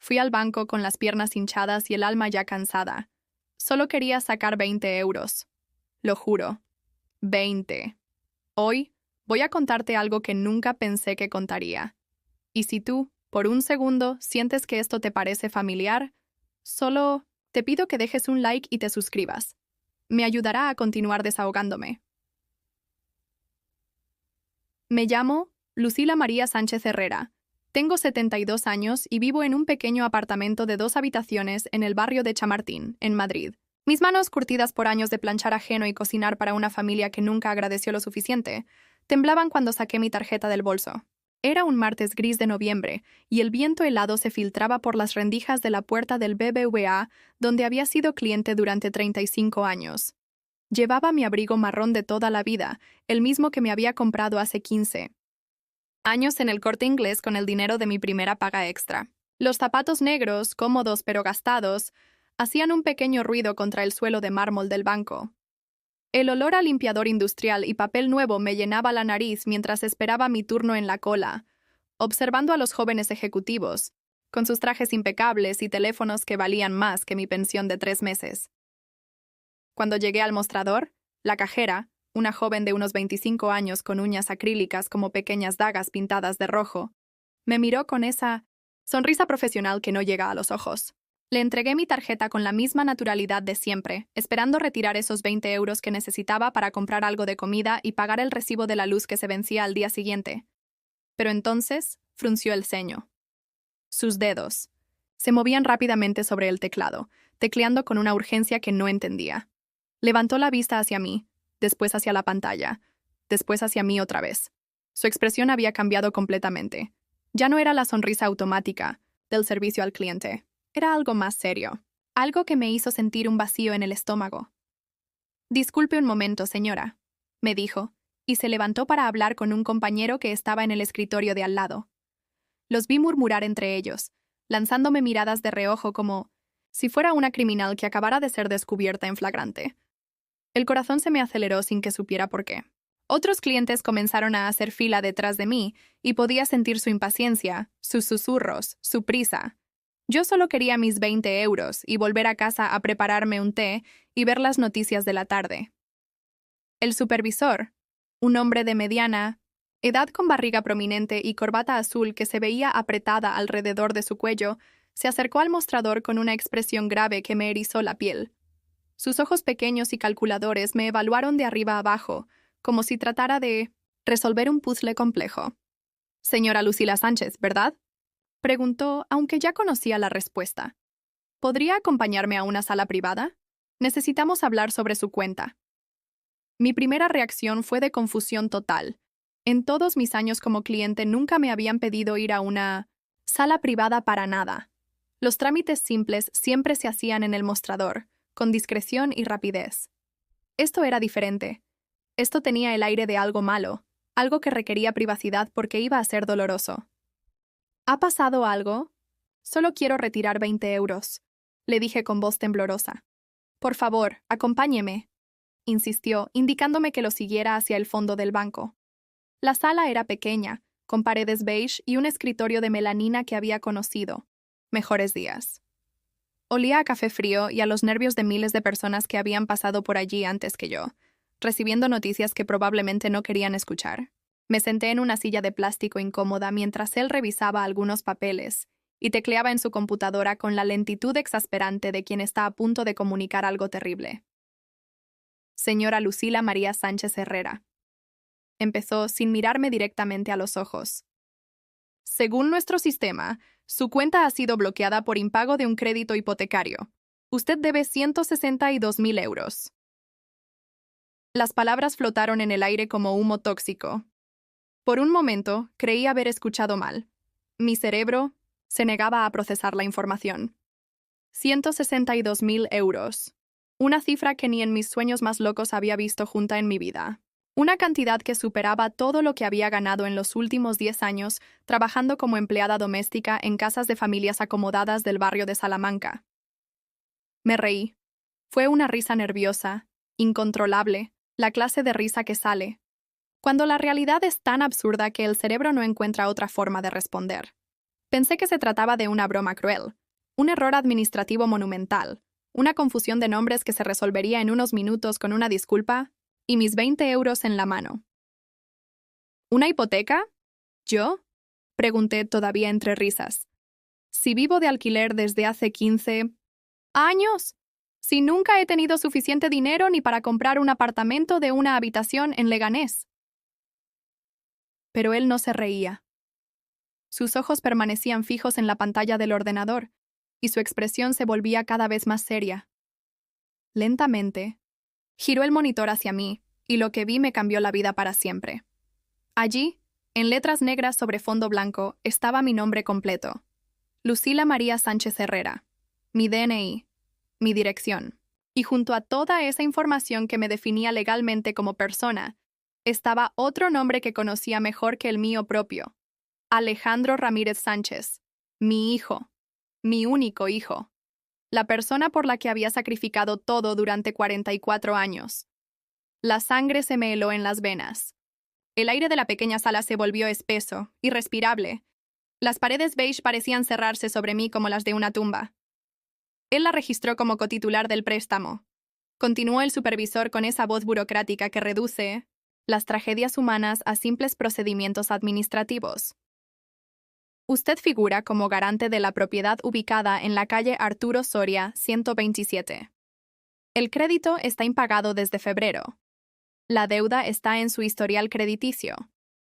Fui al banco con las piernas hinchadas y el alma ya cansada. Solo quería sacar 20 euros. Lo juro. 20. Hoy voy a contarte algo que nunca pensé que contaría. Y si tú, por un segundo, sientes que esto te parece familiar, solo te pido que dejes un like y te suscribas. Me ayudará a continuar desahogándome. Me llamo Lucila María Sánchez Herrera. Tengo 72 años y vivo en un pequeño apartamento de 2 habitaciones en el barrio de Chamartín, en Madrid. Mis manos, curtidas por años de planchar ajeno y cocinar para una familia que nunca agradeció lo suficiente, temblaban cuando saqué mi tarjeta del bolso. Era un martes gris de noviembre, y el viento helado se filtraba por las rendijas de la puerta del BBVA, donde había sido cliente durante 35 años. Llevaba mi abrigo marrón de toda la vida, el mismo que me había comprado hace 15 años en el Corte Inglés con el dinero de mi primera paga extra. Los zapatos negros, cómodos pero gastados, hacían un pequeño ruido contra el suelo de mármol del banco. El olor a limpiador industrial y papel nuevo me llenaba la nariz mientras esperaba mi turno en la cola, observando a los jóvenes ejecutivos, con sus trajes impecables y teléfonos que valían más que mi pensión de 3 meses. Cuando llegué al mostrador, la cajera, una joven de unos 25 años con uñas acrílicas como pequeñas dagas pintadas de rojo, me miró con esa sonrisa profesional que no llega a los ojos. Le entregué mi tarjeta con la misma naturalidad de siempre, esperando retirar esos 20 euros que necesitaba para comprar algo de comida y pagar el recibo de la luz que se vencía al día siguiente. Pero entonces frunció el ceño. Sus dedos se movían rápidamente sobre el teclado, tecleando con una urgencia que no entendía. Levantó la vista hacia mí, después hacia la pantalla, después hacia mí otra vez. Su expresión había cambiado completamente. Ya no era la sonrisa automática del servicio al cliente. Era algo más serio, algo que me hizo sentir un vacío en el estómago. «Disculpe un momento, señora», me dijo, y se levantó para hablar con un compañero que estaba en el escritorio de al lado. Los vi murmurar entre ellos, lanzándome miradas de reojo como si fuera una criminal que acabara de ser descubierta en flagrante. El corazón se me aceleró sin que supiera por qué. Otros clientes comenzaron a hacer fila detrás de mí y podía sentir su impaciencia, sus susurros, su prisa. Yo solo quería mis 20 euros y volver a casa a prepararme un té y ver las noticias de la tarde. El supervisor, un hombre de mediana edad con barriga prominente y corbata azul que se veía apretada alrededor de su cuello, se acercó al mostrador con una expresión grave que me erizó la piel. Sus ojos pequeños y calculadores me evaluaron de arriba a abajo, como si tratara de resolver un puzzle complejo. «Señora Lucila Sánchez, ¿verdad?», preguntó, aunque ya conocía la respuesta. «¿Podría acompañarme a una sala privada? Necesitamos hablar sobre su cuenta». Mi primera reacción fue de confusión total. En todos mis años como cliente nunca me habían pedido ir a una sala privada para nada. Los trámites simples siempre se hacían en el mostrador, con discreción y rapidez. Esto era diferente. Esto tenía el aire de algo malo, algo que requería privacidad porque iba a ser doloroso. «¿Ha pasado algo? Solo quiero retirar 20 euros», le dije con voz temblorosa. «Por favor, acompáñeme», insistió, indicándome que lo siguiera hacia el fondo del banco. La sala era pequeña, con paredes beige y un escritorio de melanina que había conocido. Mejores días. Olía a café frío y a los nervios de miles de personas que habían pasado por allí antes que yo, recibiendo noticias que probablemente no querían escuchar. Me senté en una silla de plástico incómoda mientras él revisaba algunos papeles y tecleaba en su computadora con la lentitud exasperante de quien está a punto de comunicar algo terrible. «Señora Lucila María Sánchez Herrera», empezó sin mirarme directamente a los ojos. «Según nuestro sistema, su cuenta ha sido bloqueada por impago de un crédito hipotecario. Usted debe 162.000 euros». Las palabras flotaron en el aire como humo tóxico. Por un momento, creí haber escuchado mal. Mi cerebro se negaba a procesar la información. 162.000 euros. Una cifra que ni en mis sueños más locos había visto junta en mi vida. Una cantidad que superaba todo lo que había ganado en los últimos 10 años trabajando como empleada doméstica en casas de familias acomodadas del barrio de Salamanca. Me reí. Fue una risa nerviosa, incontrolable, la clase de risa que sale cuando la realidad es tan absurda que el cerebro no encuentra otra forma de responder. Pensé que se trataba de una broma cruel, un error administrativo monumental, una confusión de nombres que se resolvería en unos minutos con una disculpa y mis 20 euros en la mano. ¿Una hipoteca? ¿Yo? Pregunté todavía entre risas. Si vivo de alquiler desde hace 15 años, si nunca he tenido suficiente dinero ni para comprar un apartamento de una habitación en Leganés. Pero él no se reía. Sus ojos permanecían fijos en la pantalla del ordenador, y su expresión se volvía cada vez más seria. Lentamente, giró el monitor hacia mí, y lo que vi me cambió la vida para siempre. Allí, en letras negras sobre fondo blanco, estaba mi nombre completo. Lucila María Sánchez Herrera, mi DNI, mi dirección. Y junto a toda esa información que me definía legalmente como persona, estaba otro nombre que conocía mejor que el mío propio. Alejandro Ramírez Sánchez, mi hijo, mi único hijo. La persona por la que había sacrificado todo durante 44 años. La sangre se me heló en las venas. El aire de la pequeña sala se volvió espeso, irrespirable. Las paredes beige parecían cerrarse sobre mí como las de una tumba. Él la registró como cotitular del préstamo. Continuó el supervisor con esa voz burocrática que reduce las tragedias humanas a simples procedimientos administrativos. Usted figura como garante de la propiedad ubicada en la calle Arturo Soria, 127. El crédito está impagado desde febrero. La deuda está en su historial crediticio.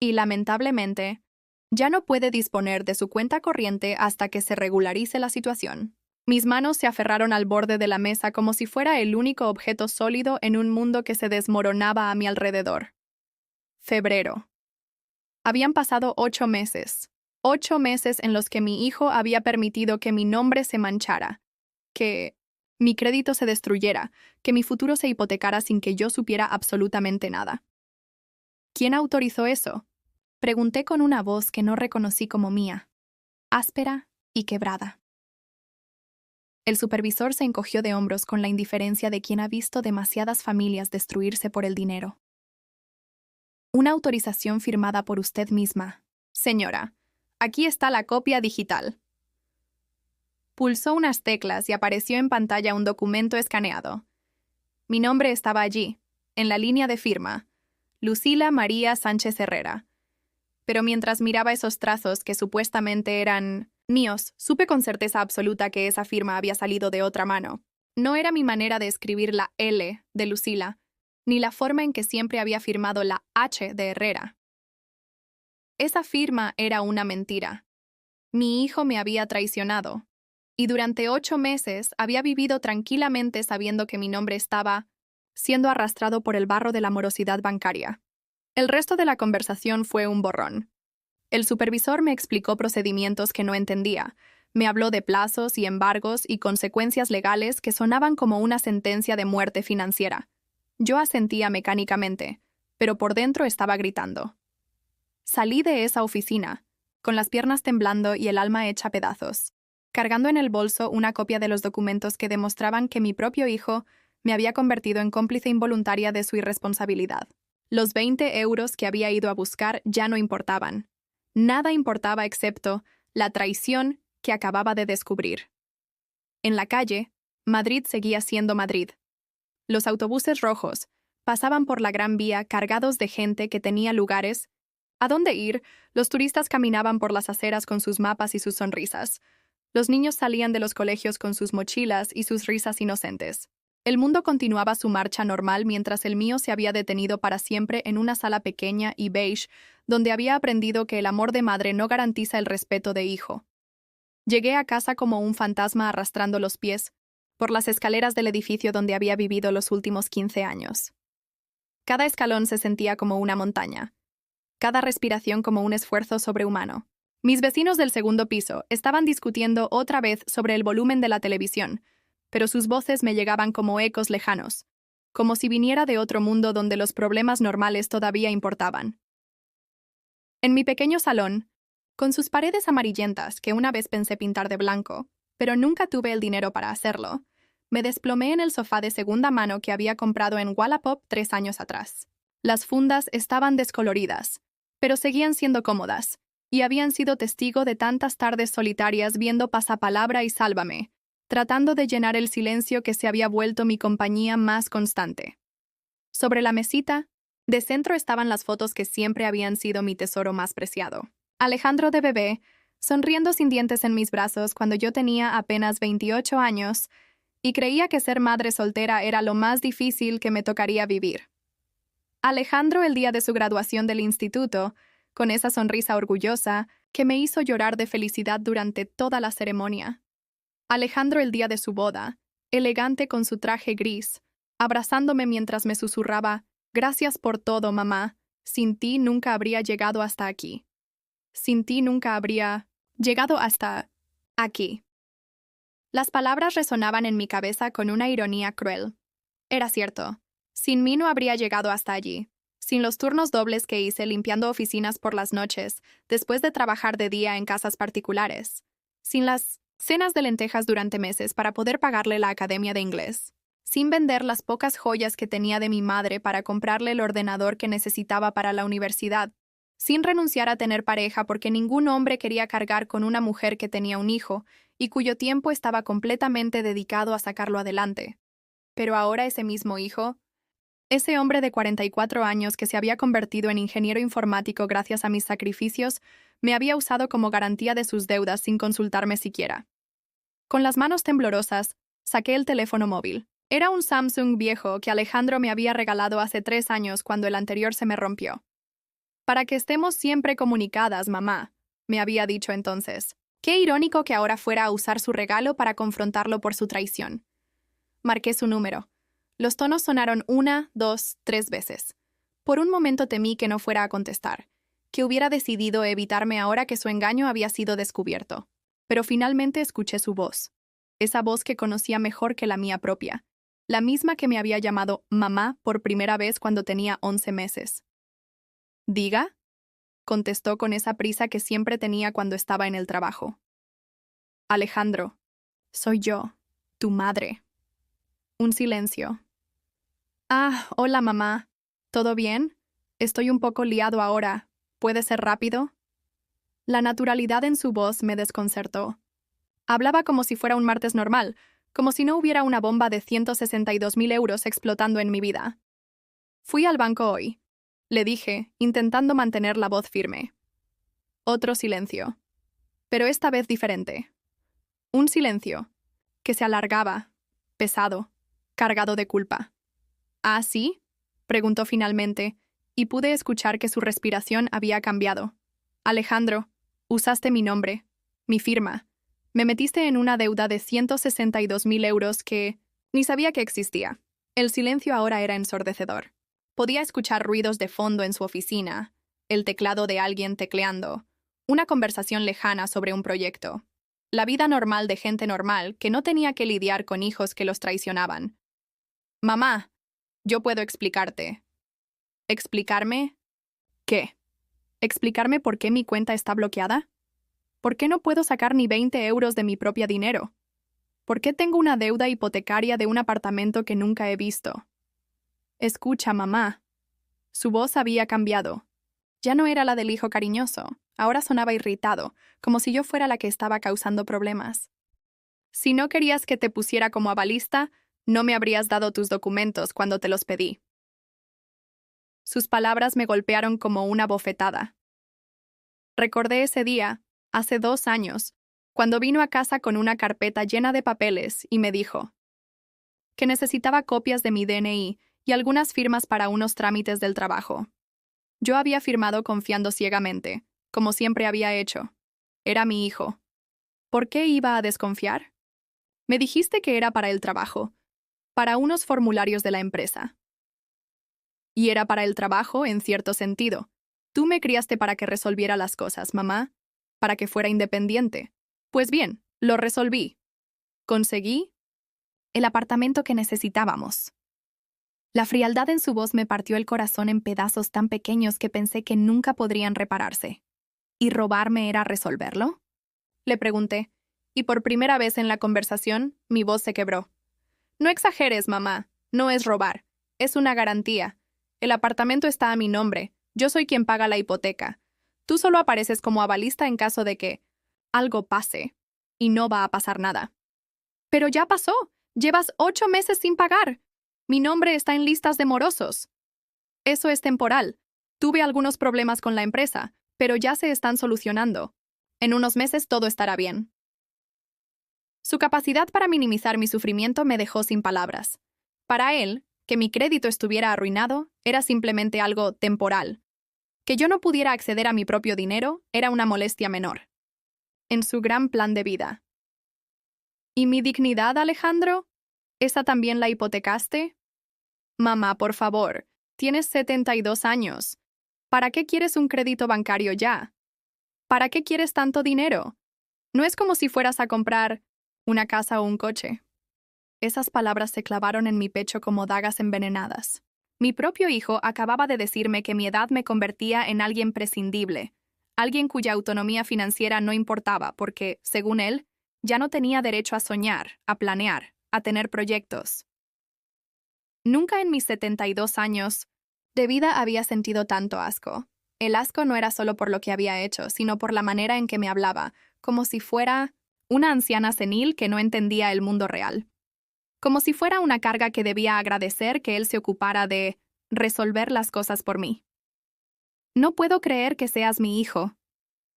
Y, lamentablemente, ya no puede disponer de su cuenta corriente hasta que se regularice la situación. Mis manos se aferraron al borde de la mesa como si fuera el único objeto sólido en un mundo que se desmoronaba a mi alrededor. Febrero. Habían pasado 8 meses. 8 meses en los que mi hijo había permitido que mi nombre se manchara, que mi crédito se destruyera, que mi futuro se hipotecara sin que yo supiera absolutamente nada. ¿Quién autorizó eso? Pregunté con una voz que no reconocí como mía, áspera y quebrada. El supervisor se encogió de hombros con la indiferencia de quien ha visto demasiadas familias destruirse por el dinero. Una autorización firmada por usted misma. Señora, aquí está la copia digital. Pulsó unas teclas y apareció en pantalla un documento escaneado. Mi nombre estaba allí, en la línea de firma, Lucila María Sánchez Herrera. Pero mientras miraba esos trazos que supuestamente eran míos, supe con certeza absoluta que esa firma había salido de otra mano. No era mi manera de escribir la L de Lucila, ni la forma en que siempre había firmado la H de Herrera. Esa firma era una mentira. Mi hijo me había traicionado, y durante 8 meses había vivido tranquilamente sabiendo que mi nombre estaba siendo arrastrado por el barro de la morosidad bancaria. El resto de la conversación fue un borrón. El supervisor me explicó procedimientos que no entendía, me habló de plazos y embargos y consecuencias legales que sonaban como una sentencia de muerte financiera. Yo asentía mecánicamente, pero por dentro estaba gritando. Salí de esa oficina, con las piernas temblando y el alma hecha pedazos, cargando en el bolso una copia de los documentos que demostraban que mi propio hijo me había convertido en cómplice involuntaria de su irresponsabilidad. Los 20 euros que había ido a buscar ya no importaban. Nada importaba excepto la traición que acababa de descubrir. En la calle, Madrid seguía siendo Madrid. Los autobuses rojos pasaban por la Gran Vía cargados de gente que tenía lugares. ¿A dónde ir? Los turistas caminaban por las aceras con sus mapas y sus sonrisas. Los niños salían de los colegios con sus mochilas y sus risas inocentes. El mundo continuaba su marcha normal mientras el mío se había detenido para siempre en una sala pequeña y beige, donde había aprendido que el amor de madre no garantiza el respeto de hijo. Llegué a casa como un fantasma arrastrando los pies por las escaleras del edificio donde había vivido los últimos 15 años. Cada escalón se sentía como una montaña, cada respiración como un esfuerzo sobrehumano. Mis vecinos del segundo piso estaban discutiendo otra vez sobre el volumen de la televisión, pero sus voces me llegaban como ecos lejanos, como si viniera de otro mundo donde los problemas normales todavía importaban. En mi pequeño salón, con sus paredes amarillentas que una vez pensé pintar de blanco, pero nunca tuve el dinero para hacerlo, me desplomé en el sofá de segunda mano que había comprado en Wallapop 3 años atrás. Las fundas estaban descoloridas, pero seguían siendo cómodas, y habían sido testigo de tantas tardes solitarias viendo Pasapalabra y Sálvame, tratando de llenar el silencio que se había vuelto mi compañía más constante. Sobre la mesita, de centro estaban las fotos que siempre habían sido mi tesoro más preciado. Alejandro de bebé, sonriendo sin dientes en mis brazos cuando yo tenía apenas 28 años y creía que ser madre soltera era lo más difícil que me tocaría vivir. Alejandro el día de su graduación del instituto, con esa sonrisa orgullosa que me hizo llorar de felicidad durante toda la ceremonia. Alejandro el día de su boda, elegante con su traje gris, abrazándome mientras me susurraba: «Gracias por todo, mamá. Sin ti nunca habría llegado hasta aquí. Sin ti nunca habría llegado hasta aquí». Las palabras resonaban en mi cabeza con una ironía cruel. Era cierto. Sin mí no habría llegado hasta allí. Sin los turnos dobles que hice limpiando oficinas por las noches, después de trabajar de día en casas particulares. Sin las cenas de lentejas durante meses para poder pagarle la academia de inglés. Sin vender las pocas joyas que tenía de mi madre para comprarle el ordenador que necesitaba para la universidad. Sin renunciar a tener pareja porque ningún hombre quería cargar con una mujer que tenía un hijo y cuyo tiempo estaba completamente dedicado a sacarlo adelante. Pero ahora ese mismo hijo, ese hombre de 44 años que se había convertido en ingeniero informático gracias a mis sacrificios, me había usado como garantía de sus deudas sin consultarme siquiera. Con las manos temblorosas, saqué el teléfono móvil. Era un Samsung viejo que Alejandro me había regalado hace 3 años cuando el anterior se me rompió. «Para que estemos siempre comunicadas, mamá», me había dicho entonces. Qué irónico que ahora fuera a usar su regalo para confrontarlo por su traición. Marqué su número. Los tonos sonaron 1, 2, 3 veces. Por un momento temí que no fuera a contestar, que hubiera decidido evitarme ahora que su engaño había sido descubierto. Pero finalmente escuché su voz. Esa voz que conocía mejor que la mía propia. La misma que me había llamado mamá por primera vez cuando tenía 11 meses. «¿Diga?», contestó con esa prisa que siempre tenía cuando estaba en el trabajo. «Alejandro, soy yo, tu madre». Un silencio. «Ah, hola mamá. ¿Todo bien? Estoy un poco liado ahora. ¿Puede ser rápido?». La naturalidad en su voz me desconcertó. Hablaba como si fuera un martes normal, como si no hubiera una bomba de 162.000 euros explotando en mi vida. «Fui al banco hoy», le dije, intentando mantener la voz firme. Otro silencio. Pero esta vez diferente. Un silencio que se alargaba, pesado, cargado de culpa. «¿Ah, sí?», preguntó finalmente, y pude escuchar que su respiración había cambiado. «Alejandro, usaste mi nombre, mi firma. Me metiste en una deuda de 162.000 euros que ni sabía que existía». El silencio ahora era ensordecedor. Podía escuchar ruidos de fondo en su oficina, el teclado de alguien tecleando, una conversación lejana sobre un proyecto. La vida normal de gente normal que no tenía que lidiar con hijos que los traicionaban. «Mamá, yo puedo explicarte». ¿Explicarme? ¿Qué? ¿Explicarme por qué mi cuenta está bloqueada? ¿Por qué no puedo sacar ni 20 euros de mi propio dinero? ¿Por qué tengo una deuda hipotecaria de un apartamento que nunca he visto? «Escucha, mamá». Su voz había cambiado. Ya no era la del hijo cariñoso. Ahora sonaba irritado, como si yo fuera la que estaba causando problemas. «Si no querías que te pusiera como avalista, no me habrías dado tus documentos cuando te los pedí». Sus palabras me golpearon como una bofetada. Recordé ese día, hace 2 años, cuando vino a casa con una carpeta llena de papeles y me dijo que necesitaba copias de mi DNI y algunas firmas para unos trámites del trabajo. Yo había firmado confiando ciegamente, como siempre había hecho. Era mi hijo. ¿Por qué iba a desconfiar? Me dijiste que era para el trabajo, para unos formularios de la empresa. Y era para el trabajo en cierto sentido. Tú me criaste para que resolviera las cosas, mamá, para que fuera independiente. Pues bien, lo resolví. Conseguí el apartamento que necesitábamos. La frialdad en su voz me partió el corazón en pedazos tan pequeños que pensé que nunca podrían repararse. ¿Y robarme era resolverlo?, le pregunté, y por primera vez en la conversación, mi voz se quebró. «No exageres, mamá. No es robar. Es una garantía. El apartamento está a mi nombre. Yo soy quien paga la hipoteca. Tú solo apareces como avalista en caso de que algo pase, y no va a pasar nada. Pero ya pasó. Llevas 8 meses sin pagar. Mi nombre está en listas de morosos. Eso es temporal. Tuve algunos problemas con la empresa, pero ya se están solucionando. En unos meses todo estará bien. Su capacidad para minimizar mi sufrimiento me dejó sin palabras. Para él, que mi crédito estuviera arruinado era simplemente algo temporal. Que yo no pudiera acceder a mi propio dinero era una molestia menor. En su gran plan de vida. ¿Y mi dignidad, Alejandro? ¿Esa también la hipotecaste? Mamá, por favor, tienes 72 años. ¿Para qué quieres un crédito bancario ya? ¿Para qué quieres tanto dinero? No es como si fueras a comprar una casa o un coche. Esas palabras se clavaron en mi pecho como dagas envenenadas. Mi propio hijo acababa de decirme que mi edad me convertía en alguien prescindible, alguien cuya autonomía financiera no importaba porque, según él, ya no tenía derecho a soñar, a planear, a tener proyectos. Nunca en mis 72 años de vida había sentido tanto asco. El asco no era solo por lo que había hecho, sino por la manera en que me hablaba, como si fuera una anciana senil que no entendía el mundo real. Como si fuera una carga que debía agradecer que él se ocupara de resolver las cosas por mí. No puedo creer que seas mi hijo,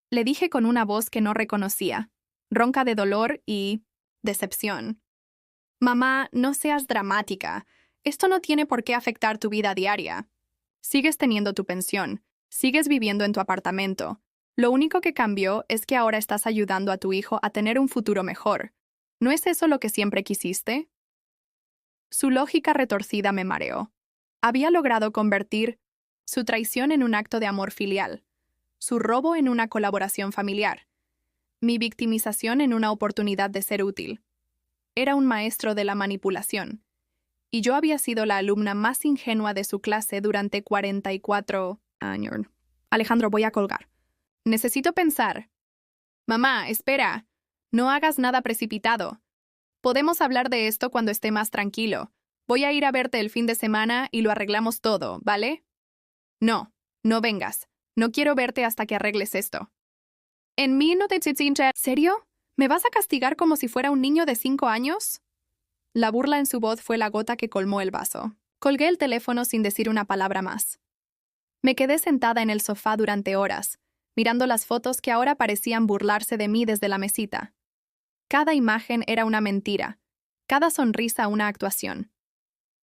le dije con una voz que no reconocía, ronca de dolor y decepción. Mamá, no seas dramática. Esto no tiene por qué afectar tu vida diaria. Sigues teniendo tu pensión, sigues viviendo en tu apartamento. Lo único que cambió es que ahora estás ayudando a tu hijo a tener un futuro mejor. ¿No es eso lo que siempre quisiste? Su lógica retorcida me mareó. Había logrado convertir su traición en un acto de amor filial, su robo en una colaboración familiar, mi victimización en una oportunidad de ser útil. Era un maestro de la manipulación, y yo había sido la alumna más ingenua de su clase durante 44 años. Alejandro, voy a colgar. Necesito pensar. Mamá, espera. No hagas nada precipitado. Podemos hablar de esto cuando esté más tranquilo. Voy a ir a verte el fin de semana y lo arreglamos todo, ¿vale? No, no vengas. No quiero verte hasta que arregles esto. En mí no te chichincha. ¿Serio? ¿Me vas a castigar como si fuera un niño de 5 años? La burla en su voz fue la gota que colmó el vaso. Colgué el teléfono sin decir una palabra más. Me quedé sentada en el sofá durante horas, mirando las fotos que ahora parecían burlarse de mí desde la mesita. Cada imagen era una mentira, cada sonrisa una actuación.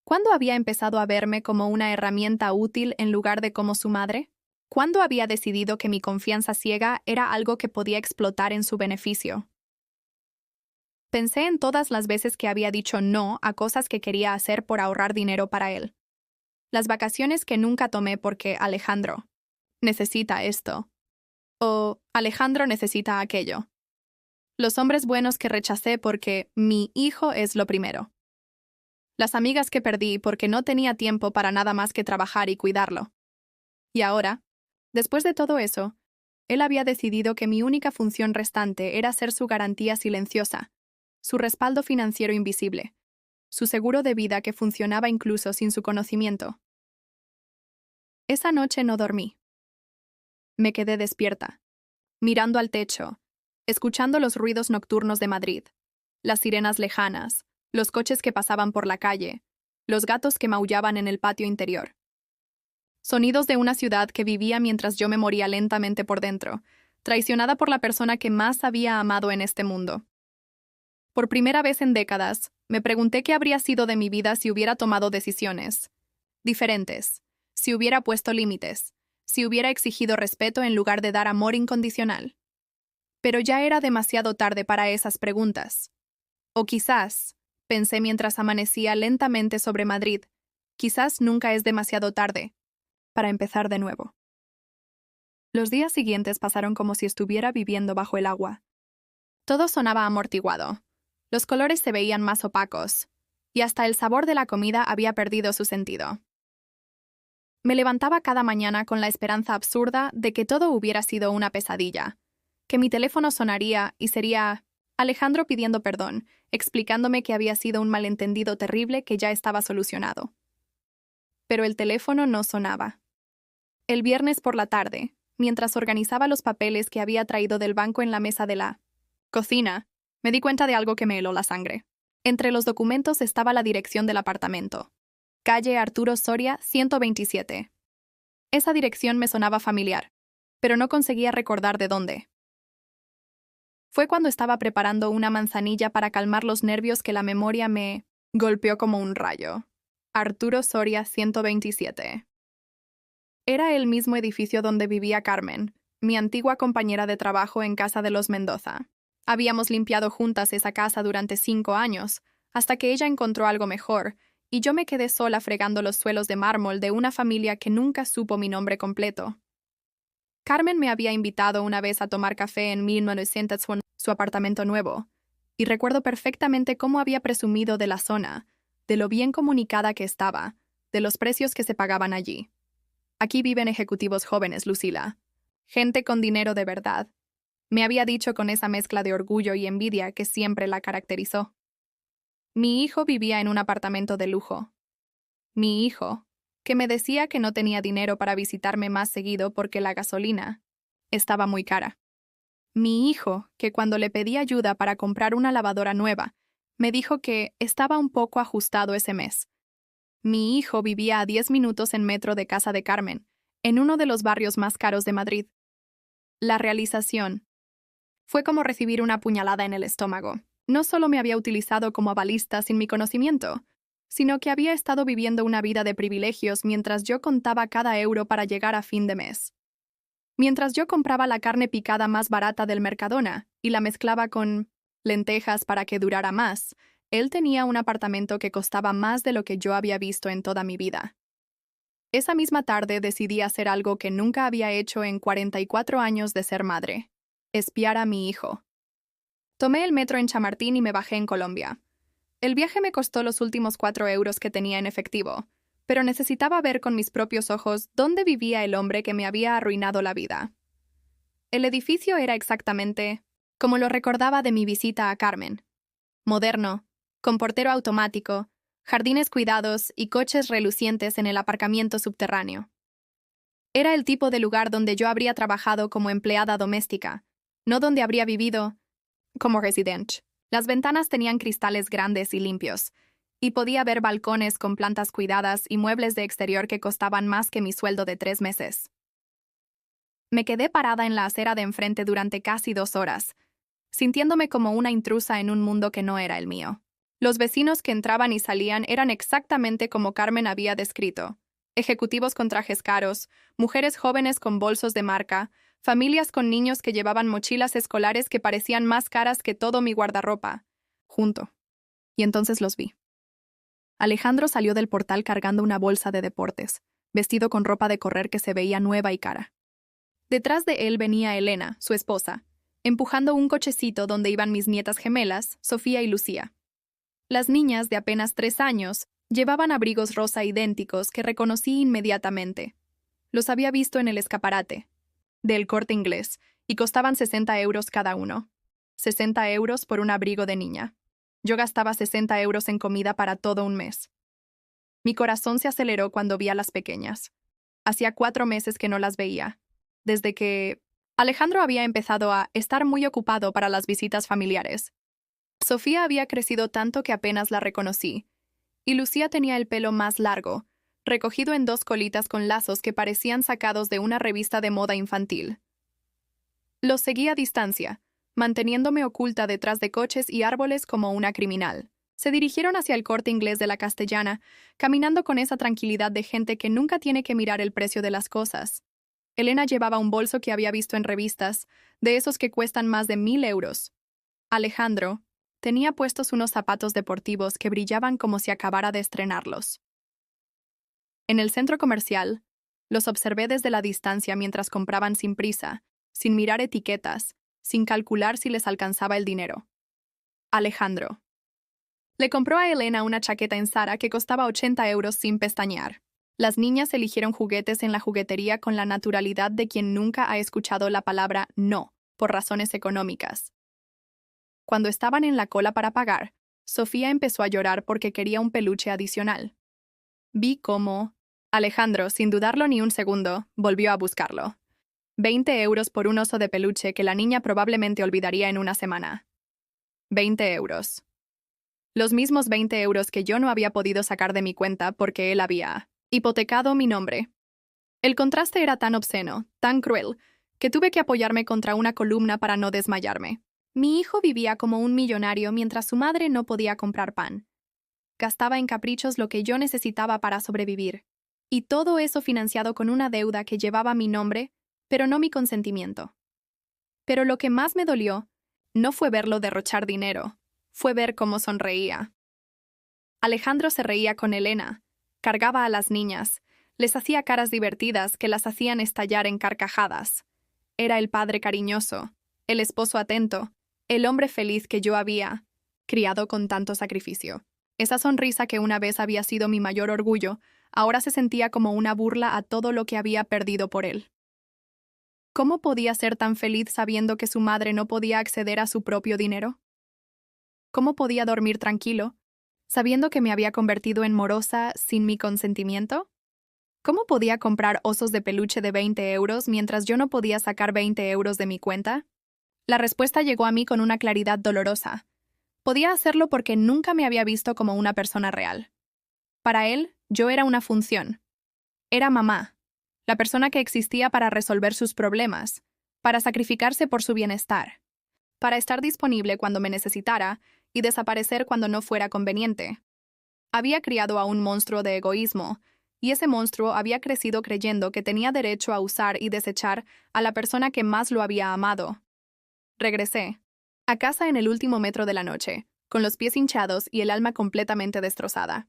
¿Cuándo había empezado a verme como una herramienta útil en lugar de como su madre? ¿Cuándo había decidido que mi confianza ciega era algo que podía explotar en su beneficio? Pensé en todas las veces que había dicho no a cosas que quería hacer por ahorrar dinero para él. Las vacaciones que nunca tomé porque Alejandro necesita esto. O Alejandro necesita aquello. Los hombres buenos que rechacé porque mi hijo es lo primero. Las amigas que perdí porque no tenía tiempo para nada más que trabajar y cuidarlo. Y ahora, después de todo eso, él había decidido que mi única función restante era ser su garantía silenciosa, su respaldo financiero invisible, su seguro de vida que funcionaba incluso sin su conocimiento. Esa noche no dormí. Me quedé despierta, mirando al techo, escuchando los ruidos nocturnos de Madrid, las sirenas lejanas, los coches que pasaban por la calle, los gatos que maullaban en el patio interior. Sonidos de una ciudad que vivía mientras yo me moría lentamente por dentro, traicionada por la persona que más había amado en este mundo. Por primera vez en décadas, me pregunté qué habría sido de mi vida si hubiera tomado decisiones diferentes, si hubiera puesto límites, si hubiera exigido respeto en lugar de dar amor incondicional. Pero ya era demasiado tarde para esas preguntas. O quizás, pensé mientras amanecía lentamente sobre Madrid, quizás nunca es demasiado tarde para empezar de nuevo. Los días siguientes pasaron como si estuviera viviendo bajo el agua. Todo sonaba amortiguado. Los colores se veían más opacos, y hasta el sabor de la comida había perdido su sentido. Me levantaba cada mañana con la esperanza absurda de que todo hubiera sido una pesadilla, que mi teléfono sonaría y sería Alejandro pidiendo perdón, explicándome que había sido un malentendido terrible que ya estaba solucionado. Pero el teléfono no sonaba. El viernes por la tarde, mientras organizaba los papeles que había traído del banco en la mesa de la cocina, me di cuenta de algo que me heló la sangre. Entre los documentos estaba la dirección del apartamento. Calle Arturo Soria, 127. Esa dirección me sonaba familiar, pero no conseguía recordar de dónde. Fue cuando estaba preparando una manzanilla para calmar los nervios que la memoria me golpeó como un rayo. Arturo Soria, 127. Era el mismo edificio donde vivía Carmen, mi antigua compañera de trabajo en casa de los Mendoza. Habíamos limpiado juntas esa casa durante 5 años, hasta que ella encontró algo mejor, y yo me quedé sola fregando los suelos de mármol de una familia que nunca supo mi nombre completo. Carmen me había invitado una vez a tomar café en 1901, su apartamento nuevo, y recuerdo perfectamente cómo había presumido de la zona, de lo bien comunicada que estaba, de los precios que se pagaban allí. Aquí viven ejecutivos jóvenes, Lucila. Gente con dinero de verdad. Me había dicho con esa mezcla de orgullo y envidia que siempre la caracterizó. Mi hijo vivía en un apartamento de lujo. Mi hijo, que me decía que no tenía dinero para visitarme más seguido porque la gasolina estaba muy cara. Mi hijo, que cuando le pedí ayuda para comprar una lavadora nueva, me dijo que estaba un poco ajustado ese mes. Mi hijo vivía a 10 minutos en metro de casa de Carmen, en uno de los barrios más caros de Madrid. La realización fue como recibir una puñalada en el estómago. No solo me había utilizado como avalista sin mi conocimiento, sino que había estado viviendo una vida de privilegios mientras yo contaba cada euro para llegar a fin de mes. Mientras yo compraba la carne picada más barata del Mercadona y la mezclaba con lentejas para que durara más, él tenía un apartamento que costaba más de lo que yo había visto en toda mi vida. Esa misma tarde decidí hacer algo que nunca había hecho en 44 años de ser madre: espiar a mi hijo. Tomé el metro en Chamartín y me bajé en Colombia. El viaje me costó los últimos 4 euros que tenía en efectivo, pero necesitaba ver con mis propios ojos dónde vivía el hombre que me había arruinado la vida. El edificio era exactamente como lo recordaba de mi visita a Carmen: moderno, con portero automático, jardines cuidados y coches relucientes en el aparcamiento subterráneo. Era el tipo de lugar donde yo habría trabajado como empleada doméstica, no donde habría vivido como residente. Las ventanas tenían cristales grandes y limpios, y podía ver balcones con plantas cuidadas y muebles de exterior que costaban más que mi sueldo de 3 meses. Me quedé parada en la acera de enfrente durante casi 2 horas, sintiéndome como una intrusa en un mundo que no era el mío. Los vecinos que entraban y salían eran exactamente como Carmen había descrito: ejecutivos con trajes caros, mujeres jóvenes con bolsos de marca, familias con niños que llevaban mochilas escolares que parecían más caras que todo mi guardarropa, junto. Y entonces los vi. Alejandro salió del portal cargando una bolsa de deportes, vestido con ropa de correr que se veía nueva y cara. Detrás de él venía Elena, su esposa, empujando un cochecito donde iban mis nietas gemelas, Sofía y Lucía. Las niñas, de apenas 3 años, llevaban abrigos rosa idénticos que reconocí inmediatamente. Los había visto en el escaparate del Corte Inglés y costaban 60 euros cada uno. 60 euros por un abrigo de niña. Yo gastaba 60 euros en comida para todo un mes. Mi corazón se aceleró cuando vi a las pequeñas. Hacía 4 meses que no las veía, desde que Alejandro había empezado a estar muy ocupado para las visitas familiares. Sofía había crecido tanto que apenas la reconocí, y Lucía tenía el pelo más largo, recogido en 2 colitas con lazos que parecían sacados de una revista de moda infantil. Los seguí a distancia, manteniéndome oculta detrás de coches y árboles como una criminal. Se dirigieron hacia el Corte Inglés de la Castellana, caminando con esa tranquilidad de gente que nunca tiene que mirar el precio de las cosas. Elena llevaba un bolso que había visto en revistas, de esos que cuestan más de 1000 euros. Alejandro tenía puestos unos zapatos deportivos que brillaban como si acabara de estrenarlos. En el centro comercial, los observé desde la distancia mientras compraban sin prisa, sin mirar etiquetas, sin calcular si les alcanzaba el dinero. Alejandro le compró a Elena una chaqueta en Zara que costaba 80 euros sin pestañear. Las niñas eligieron juguetes en la juguetería con la naturalidad de quien nunca ha escuchado la palabra no, por razones económicas. Cuando estaban en la cola para pagar, Sofía empezó a llorar porque quería un peluche adicional. Vi cómo Alejandro, sin dudarlo ni un segundo, volvió a buscarlo. €20 por un oso de peluche que la niña probablemente olvidaría en una semana. €20. Los mismos €20 que yo no había podido sacar de mi cuenta porque él había hipotecado mi nombre. El contraste era tan obsceno, tan cruel, que tuve que apoyarme contra una columna para no desmayarme. Mi hijo vivía como un millonario mientras su madre no podía comprar pan. Gastaba en caprichos lo que yo necesitaba para sobrevivir. Y todo eso financiado con una deuda que llevaba mi nombre, pero no mi consentimiento. Pero lo que más me dolió no fue verlo derrochar dinero, fue ver cómo sonreía. Alejandro se reía con Elena, cargaba a las niñas, les hacía caras divertidas que las hacían estallar en carcajadas. Era el padre cariñoso, el esposo atento, el hombre feliz que yo había criado con tanto sacrificio. Esa sonrisa que una vez había sido mi mayor orgullo, ahora se sentía como una burla a todo lo que había perdido por él. ¿Cómo podía ser tan feliz sabiendo que su madre no podía acceder a su propio dinero? ¿Cómo podía dormir tranquilo, sabiendo que me había convertido en morosa sin mi consentimiento? ¿Cómo podía comprar osos de peluche de €20 mientras yo no podía sacar €20 de mi cuenta? La respuesta llegó a mí con una claridad dolorosa. Podía hacerlo porque nunca me había visto como una persona real. Para él, yo era una función. Era mamá, la persona que existía para resolver sus problemas, para sacrificarse por su bienestar, para estar disponible cuando me necesitara y desaparecer cuando no fuera conveniente. Había criado a un monstruo de egoísmo, y ese monstruo había crecido creyendo que tenía derecho a usar y desechar a la persona que más lo había amado. Regresé a casa en el último metro de la noche, con los pies hinchados y el alma completamente destrozada.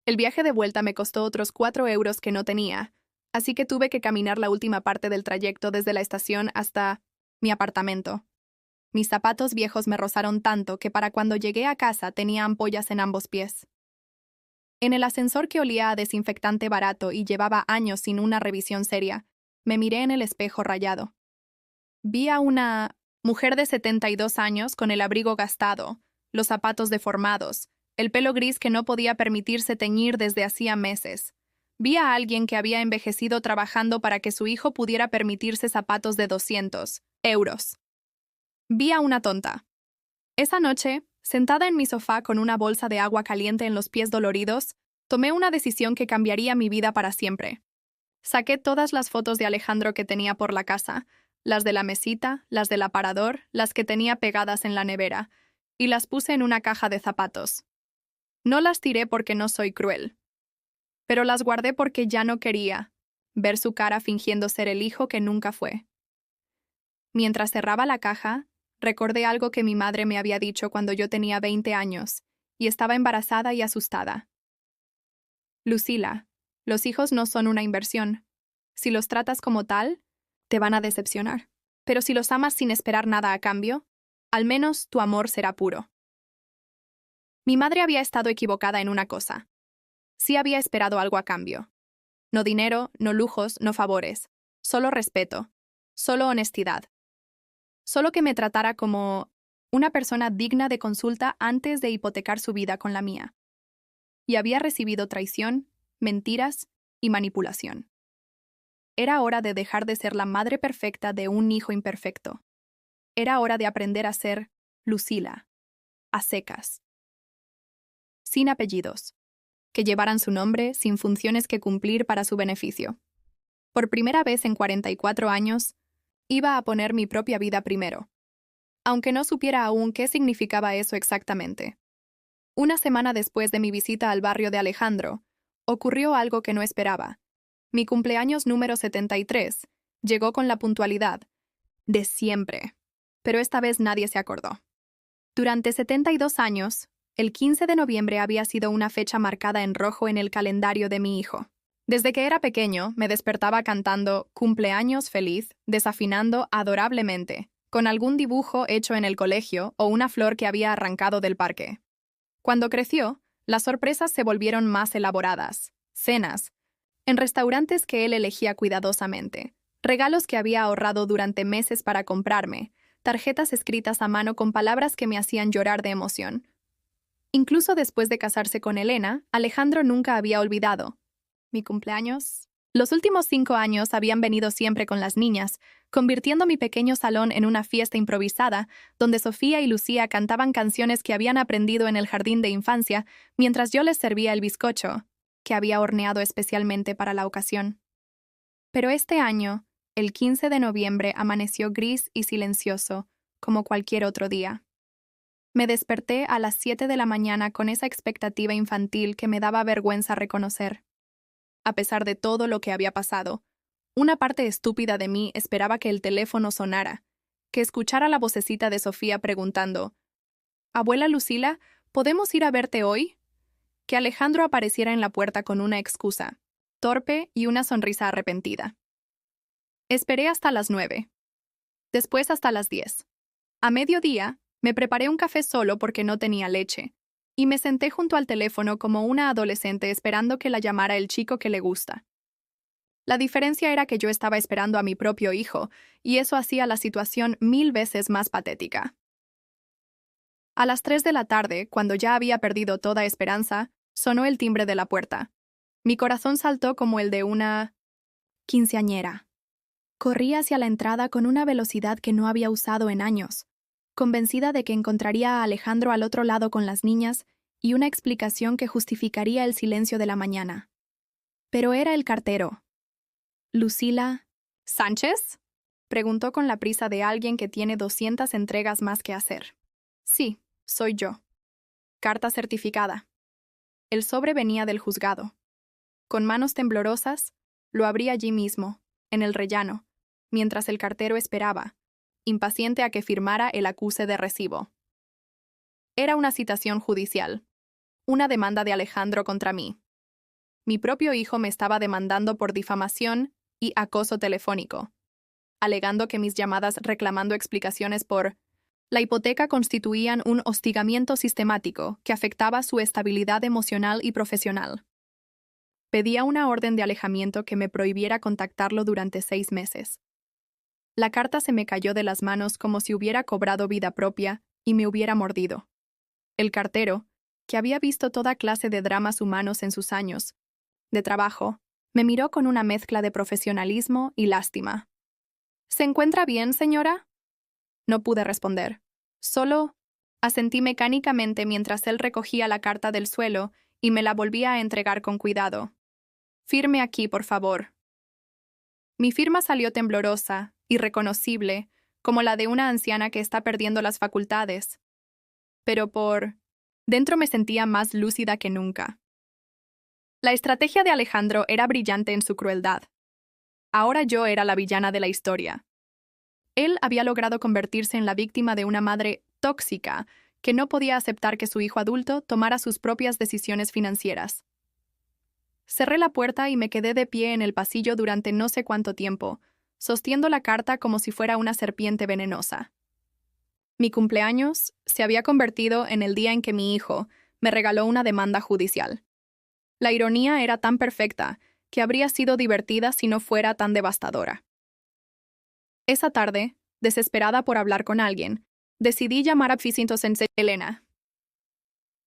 El viaje de vuelta me costó otros €4 que no tenía, así que tuve que caminar la última parte del trayecto desde la estación hasta mi apartamento. Mis zapatos viejos me rozaron tanto que para cuando llegué a casa tenía ampollas en ambos pies. En el ascensor que olía a desinfectante barato y llevaba años sin una revisión seria, me miré en el espejo rayado. Vi a una mujer de 72 años con el abrigo gastado, los zapatos deformados, el pelo gris que no podía permitirse teñir desde hacía meses. Vi a alguien que había envejecido trabajando para que su hijo pudiera permitirse zapatos de €200. Vi a una tonta. Esa noche, sentada en mi sofá con una bolsa de agua caliente en los pies doloridos, tomé una decisión que cambiaría mi vida para siempre. Saqué todas las fotos de Alejandro que tenía por la casa, las de la mesita, las del aparador, las que tenía pegadas en la nevera, y las puse en una caja de zapatos. No las tiré porque no soy cruel, pero las guardé porque ya no quería ver su cara fingiendo ser el hijo que nunca fue. Mientras cerraba la caja, recordé algo que mi madre me había dicho cuando yo tenía 20 años, y estaba embarazada y asustada. Lucila, los hijos no son una inversión. Si los tratas como tal, te van a decepcionar. Pero si los amas sin esperar nada a cambio, al menos tu amor será puro. Mi madre había estado equivocada en una cosa. Sí había esperado algo a cambio. No dinero, no lujos, no favores. Solo respeto. Solo honestidad. Solo que me tratara como una persona digna de consulta antes de hipotecar su vida con la mía. Y había recibido traición, mentiras y manipulación. Era hora de dejar de ser la madre perfecta de un hijo imperfecto. Era hora de aprender a ser Lucila, a secas. Sin apellidos, que llevaran su nombre sin funciones que cumplir para su beneficio. Por primera vez en 44 años, iba a poner mi propia vida primero, aunque no supiera aún qué significaba eso exactamente. Una semana después de mi visita al barrio de Alejandro, ocurrió algo que no esperaba. Mi cumpleaños número 73 llegó con la puntualidad de siempre, pero esta vez nadie se acordó. Durante 72 años, el 15 de noviembre había sido una fecha marcada en rojo en el calendario de mi hijo. Desde que era pequeño, me despertaba cantando «Cumpleaños feliz», desafinando adorablemente, con algún dibujo hecho en el colegio o una flor que había arrancado del parque. Cuando creció, las sorpresas se volvieron más elaboradas. Cenas, en restaurantes que él elegía cuidadosamente, regalos que había ahorrado durante meses para comprarme, tarjetas escritas a mano con palabras que me hacían llorar de emoción. Incluso después de casarse con Elena, Alejandro nunca había olvidado. Mi cumpleaños Los últimos 5 años habían venido siempre con las niñas, convirtiendo mi pequeño salón en una fiesta improvisada, donde Sofía y Lucía cantaban canciones que habían aprendido en el jardín de infancia, mientras yo les servía el bizcocho, que había horneado especialmente para la ocasión. Pero este año, el 15 de noviembre, amaneció gris y silencioso, como cualquier otro día. Me desperté a las 7 de la mañana con esa expectativa infantil que me daba vergüenza reconocer. A pesar de todo lo que había pasado, una parte estúpida de mí esperaba que el teléfono sonara, que escuchara la vocecita de Sofía preguntando: «Abuela Lucila, ¿podemos ir a verte hoy?», que Alejandro apareciera en la puerta con una excusa, torpe y una sonrisa arrepentida. Esperé hasta las 9. Después hasta las 10. A mediodía, me preparé un café solo porque no tenía leche, y me senté junto al teléfono como una adolescente esperando que la llamara el chico que le gusta. La diferencia era que yo estaba esperando a mi propio hijo, y eso hacía la situación 1000 veces más patética. A las 3 de la tarde, cuando ya había perdido toda esperanza, sonó el timbre de la puerta. Mi corazón saltó como el de una quinceañera. Corrí hacia la entrada con una velocidad que no había usado en años, convencida de que encontraría a Alejandro al otro lado con las niñas y una explicación que justificaría el silencio de la mañana. Pero era el cartero. «Lucila Sánchez», preguntó con la prisa de alguien que tiene 200 entregas más que hacer. «Sí, soy yo». Carta certificada. El sobre venía del juzgado. Con manos temblorosas, lo abrí allí mismo, en el rellano, mientras el cartero esperaba, impaciente a que firmara el acuse de recibo. Era una citación judicial, una demanda de Alejandro contra mí. Mi propio hijo me estaba demandando por difamación y acoso telefónico, alegando que mis llamadas reclamando explicaciones por la hipoteca constituían un hostigamiento sistemático que afectaba su estabilidad emocional y profesional. Pedía una orden de alejamiento que me prohibiera contactarlo durante 6 meses. La carta se me cayó de las manos como si hubiera cobrado vida propia y me hubiera mordido. El cartero, que había visto toda clase de dramas humanos en sus años de trabajo, me miró con una mezcla de profesionalismo y lástima. «¿Se encuentra bien, señora?». No pude responder. Solo asentí mecánicamente mientras él recogía la carta del suelo y me la volvía a entregar con cuidado. «Firme aquí, por favor». Mi firma salió temblorosa, irreconocible, como la de una anciana que está perdiendo las facultades. Pero por dentro me sentía más lúcida que nunca. La estrategia de Alejandro era brillante en su crueldad. Ahora yo era la villana de la historia. Él había logrado convertirse en la víctima de una madre tóxica que no podía aceptar que su hijo adulto tomara sus propias decisiones financieras. Cerré la puerta y me quedé de pie en el pasillo durante no sé cuánto tiempo, sostiendo la carta como si fuera una serpiente venenosa. Mi cumpleaños se había convertido en el día en que mi hijo me regaló una demanda judicial. La ironía era tan perfecta que habría sido divertida si no fuera tan devastadora. Esa tarde, desesperada por hablar con alguien, decidí llamar a Sensei Elena.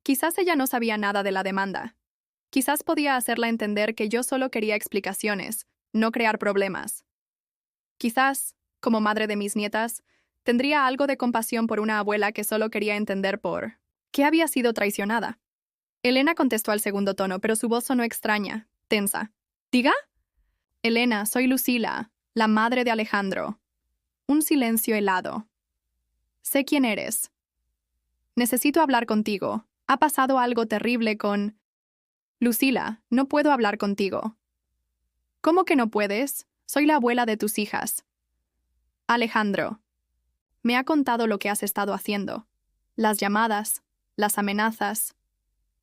Quizás ella no sabía nada de la demanda. Quizás podía hacerla entender que yo solo quería explicaciones, no crear problemas. Quizás, como madre de mis nietas, tendría algo de compasión por una abuela que solo quería entender por qué había sido traicionada. Elena contestó al segundo tono, pero su voz sonó extraña, tensa. «¿Diga?» «Elena, soy Lucila, la madre de Alejandro». Un silencio helado. «Sé quién eres. Necesito hablar contigo. Ha pasado algo terrible con...». «Lucila, no puedo hablar contigo». «¿Cómo que no puedes? Soy la abuela de tus hijas». «Alejandro. Me ha contado lo que has estado haciendo. Las llamadas, las amenazas».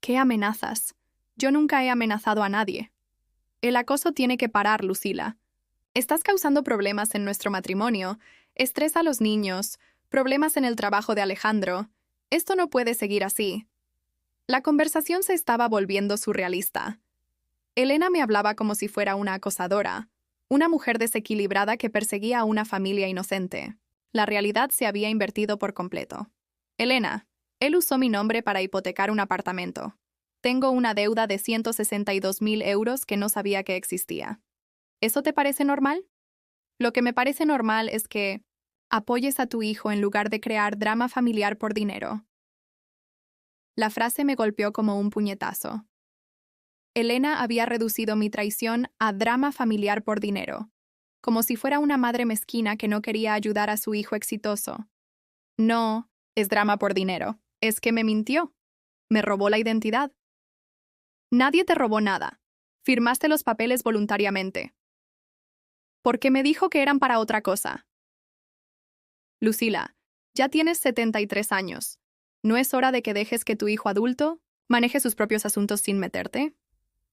«¿Qué amenazas? Yo nunca he amenazado a nadie». «El acoso tiene que parar, Lucila. Estás causando problemas en nuestro matrimonio, estrés a los niños, problemas en el trabajo de Alejandro. Esto no puede seguir así». La conversación se estaba volviendo surrealista. Elena me hablaba como si fuera una acosadora, una mujer desequilibrada que perseguía a una familia inocente. La realidad se había invertido por completo. «Elena, él usó mi nombre para hipotecar un apartamento. Tengo una deuda de 162.000 euros que no sabía que existía. ¿Eso te parece normal? Lo que me parece normal es que apoyes a tu hijo en lugar de crear drama familiar por dinero. La frase me golpeó como un puñetazo. Elena había reducido mi traición a drama familiar por dinero, como si fuera una madre mezquina que no quería ayudar a su hijo exitoso. No, es drama por dinero. Es que me mintió. Me robó la identidad. Nadie te robó nada. Firmaste los papeles voluntariamente. Porque me dijo que eran para otra cosa. Lucila, ya tienes 73 años. ¿No es hora de que dejes que tu hijo adulto maneje sus propios asuntos sin meterte?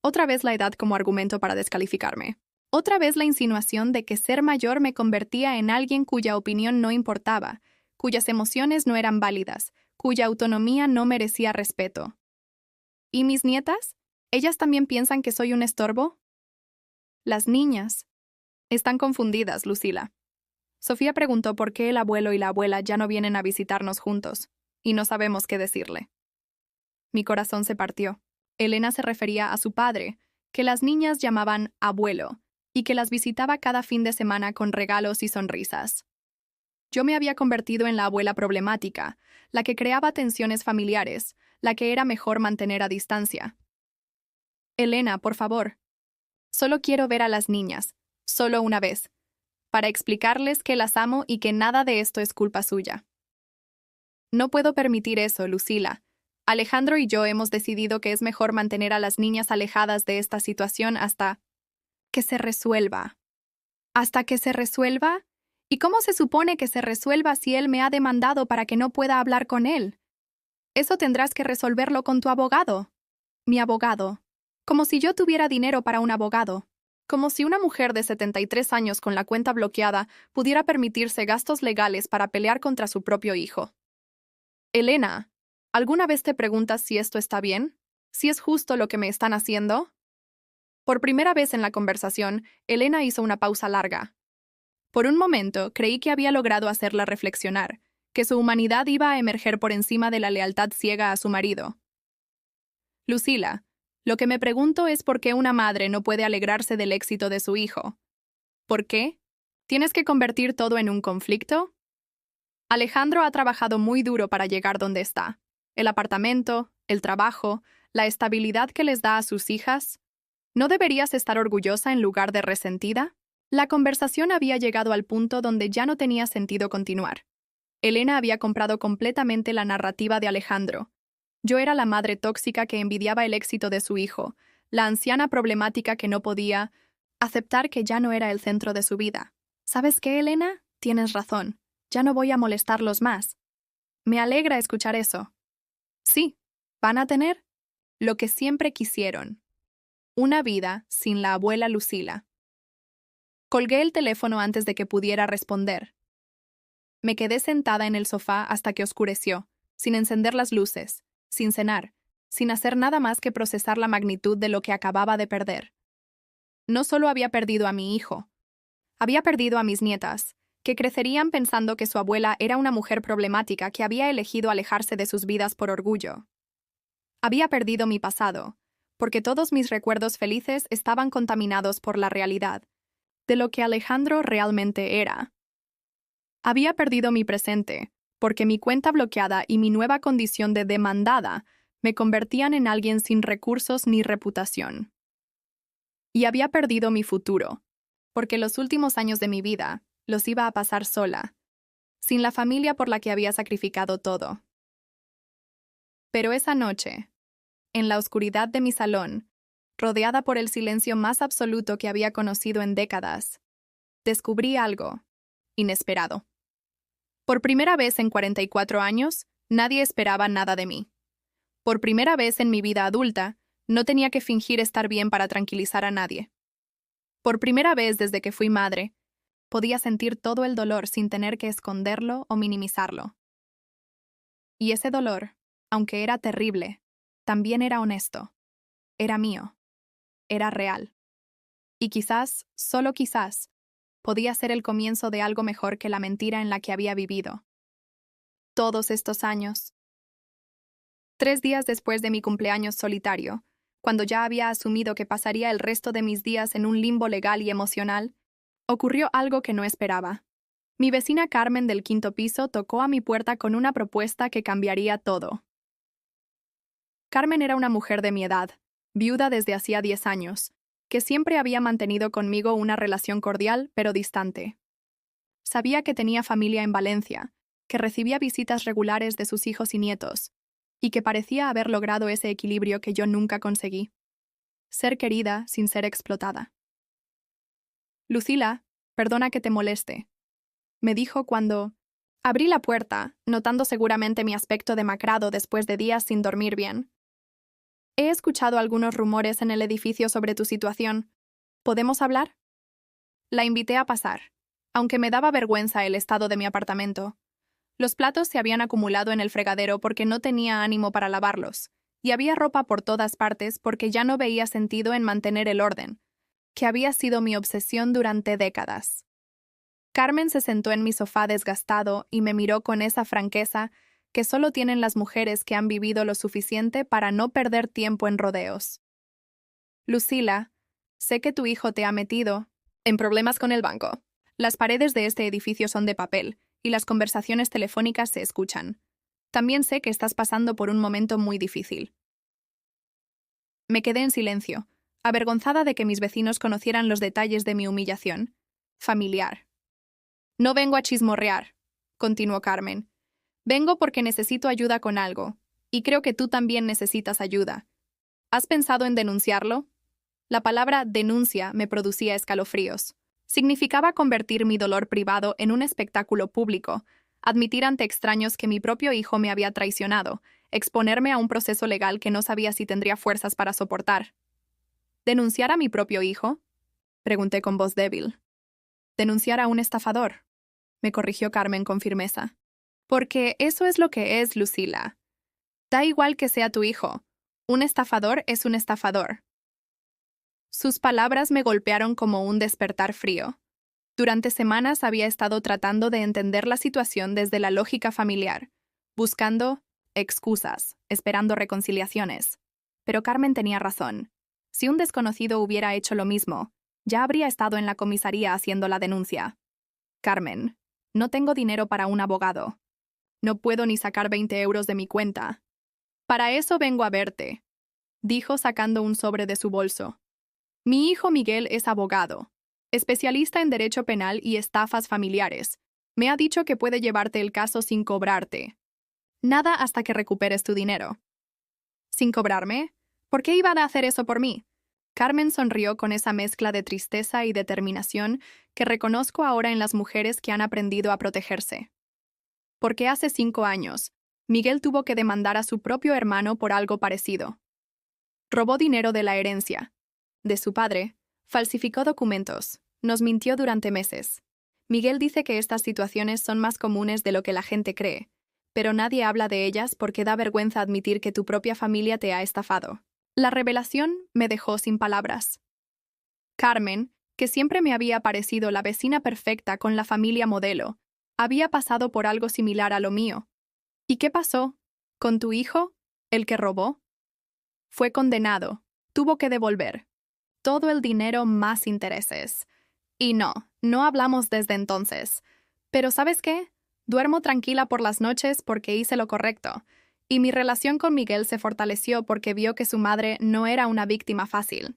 Otra vez la edad como argumento para descalificarme. Otra vez la insinuación de que ser mayor me convertía en alguien cuya opinión no importaba, cuyas emociones no eran válidas, cuya autonomía no merecía respeto. ¿Y mis nietas? ¿Ellas también piensan que soy un estorbo? Las niñas están confundidas, Lucila. Sofía preguntó por qué el abuelo y la abuela ya no vienen a visitarnos juntos, y no sabemos qué decirle. Mi corazón se partió. Elena se refería a su padre, que las niñas llamaban abuelo, y que las visitaba cada fin de semana con regalos y sonrisas. Yo me había convertido en la abuela problemática, la que creaba tensiones familiares, la que era mejor mantener a distancia. Elena, por favor. Solo quiero ver a las niñas, solo una vez, para explicarles que las amo y que nada de esto es culpa suya. No puedo permitir eso, Lucila. Alejandro y yo hemos decidido que es mejor mantener a las niñas alejadas de esta situación hasta que se resuelva. ¿Hasta que se resuelva? ¿Y cómo se supone que se resuelva si él me ha demandado para que no pueda hablar con él? Eso tendrás que resolverlo con tu abogado. Mi abogado. Como si yo tuviera dinero para un abogado. Como si una mujer de 73 años con la cuenta bloqueada pudiera permitirse gastos legales para pelear contra su propio hijo. Elena, ¿alguna vez te preguntas si esto está bien? ¿Si es justo lo que me están haciendo? Por primera vez en la conversación, Elena hizo una pausa larga. Por un momento, creí que había logrado hacerla reflexionar, que su humanidad iba a emerger por encima de la lealtad ciega a su marido. Lucila, lo que me pregunto es por qué una madre no puede alegrarse del éxito de su hijo. ¿Por qué? ¿Tienes que convertir todo en un conflicto? Alejandro ha trabajado muy duro para llegar donde está. El apartamento, el trabajo, la estabilidad que les da a sus hijas. ¿No deberías estar orgullosa en lugar de resentida? La conversación había llegado al punto donde ya no tenía sentido continuar. Elena había comprado completamente la narrativa de Alejandro. Yo era la madre tóxica que envidiaba el éxito de su hijo, la anciana problemática que no podía aceptar que ya no era el centro de su vida. ¿Sabes qué, Elena? Tienes razón. Ya no voy a molestarlos más. Me alegra escuchar eso. Sí, van a tener lo que siempre quisieron. Una vida sin la abuela Lucila. Colgué el teléfono antes de que pudiera responder. Me quedé sentada en el sofá hasta que oscureció, sin encender las luces, sin cenar, sin hacer nada más que procesar la magnitud de lo que acababa de perder. No solo había perdido a mi hijo, había perdido a mis nietas, que crecerían pensando que su abuela era una mujer problemática que había elegido alejarse de sus vidas por orgullo. Había perdido mi pasado, porque todos mis recuerdos felices estaban contaminados por la realidad, de lo que Alejandro realmente era. Había perdido mi presente, porque mi cuenta bloqueada y mi nueva condición de demandada me convertían en alguien sin recursos ni reputación. Y había perdido mi futuro, porque los últimos años de mi vida los iba a pasar sola, sin la familia por la que había sacrificado todo. Pero esa noche, en la oscuridad de mi salón, rodeada por el silencio más absoluto que había conocido en décadas, descubrí algo inesperado. Por primera vez en 44 años, nadie esperaba nada de mí. Por primera vez en mi vida adulta, no tenía que fingir estar bien para tranquilizar a nadie. Por primera vez desde que fui madre, podía sentir todo el dolor sin tener que esconderlo o minimizarlo. Y ese dolor, aunque era terrible, también era honesto. Era mío. Era real. Y quizás, solo quizás, podía ser el comienzo de algo mejor que la mentira en la que había vivido. Todos estos años. 3 días después de mi cumpleaños solitario, cuando ya había asumido que pasaría el resto de mis días en un limbo legal y emocional, ocurrió algo que no esperaba. Mi vecina Carmen del quinto piso tocó a mi puerta con una propuesta que cambiaría todo. Carmen era una mujer de mi edad, viuda desde hacía 10 años, que siempre había mantenido conmigo una relación cordial pero distante. Sabía que tenía familia en Valencia, que recibía visitas regulares de sus hijos y nietos, y que parecía haber logrado ese equilibrio que yo nunca conseguí. Ser querida sin ser explotada. Lucila, perdona que te moleste, me dijo cuando abrí la puerta, notando seguramente mi aspecto demacrado después de días sin dormir bien. He escuchado algunos rumores en el edificio sobre tu situación. ¿Podemos hablar? La invité a pasar, aunque me daba vergüenza el estado de mi apartamento. Los platos se habían acumulado en el fregadero porque no tenía ánimo para lavarlos, y había ropa por todas partes porque ya no veía sentido en mantener el orden, que había sido mi obsesión durante décadas. Carmen se sentó en mi sofá desgastado y me miró con esa franqueza que solo tienen las mujeres que han vivido lo suficiente para no perder tiempo en rodeos. Lucila, sé que tu hijo te ha metido en problemas con el banco. Las paredes de este edificio son de papel y las conversaciones telefónicas se escuchan. También sé que estás pasando por un momento muy difícil. Me quedé en silencio, avergonzada de que mis vecinos conocieran los detalles de mi humillación familiar. No vengo a chismorrear, continuó Carmen. Vengo porque necesito ayuda con algo, y creo que tú también necesitas ayuda. ¿Has pensado en denunciarlo? La palabra denuncia me producía escalofríos. Significaba convertir mi dolor privado en un espectáculo público, admitir ante extraños que mi propio hijo me había traicionado, exponerme a un proceso legal que no sabía si tendría fuerzas para soportar. ¿Denunciar a mi propio hijo? Pregunté con voz débil. Denunciar a un estafador, me corrigió Carmen con firmeza. Porque eso es lo que es, Lucila. Da igual que sea tu hijo. Un estafador es un estafador. Sus palabras me golpearon como un despertar frío. Durante semanas había estado tratando de entender la situación desde la lógica familiar, buscando excusas, esperando reconciliaciones. Pero Carmen tenía razón. Si un desconocido hubiera hecho lo mismo, ya habría estado en la comisaría haciendo la denuncia. Carmen, no tengo dinero para un abogado. No puedo ni sacar 20 euros de mi cuenta. Para eso vengo a verte, dijo sacando un sobre de su bolso. Mi hijo Miguel es abogado, especialista en derecho penal y estafas familiares. Me ha dicho que puede llevarte el caso sin cobrarte. Nada hasta que recuperes tu dinero. ¿Sin cobrarme? ¿Por qué iba a hacer eso por mí? Carmen sonrió con esa mezcla de tristeza y determinación que reconozco ahora en las mujeres que han aprendido a protegerse. Porque hace 5 años, Miguel tuvo que demandar a su propio hermano por algo parecido. Robó dinero de la herencia de su padre, falsificó documentos, nos mintió durante meses. Miguel dice que estas situaciones son más comunes de lo que la gente cree, pero nadie habla de ellas porque da vergüenza admitir que tu propia familia te ha estafado. La revelación me dejó sin palabras. Carmen, que siempre me había parecido la vecina perfecta con la familia modelo, había pasado por algo similar a lo mío. ¿Y qué pasó? ¿Con tu hijo? ¿El que robó? Fue condenado. Tuvo que devolver todo el dinero más intereses. Y no hablamos desde entonces. Pero ¿sabes qué? Duermo tranquila por las noches porque hice lo correcto. Y mi relación con Miguel se fortaleció porque vio que su madre no era una víctima fácil.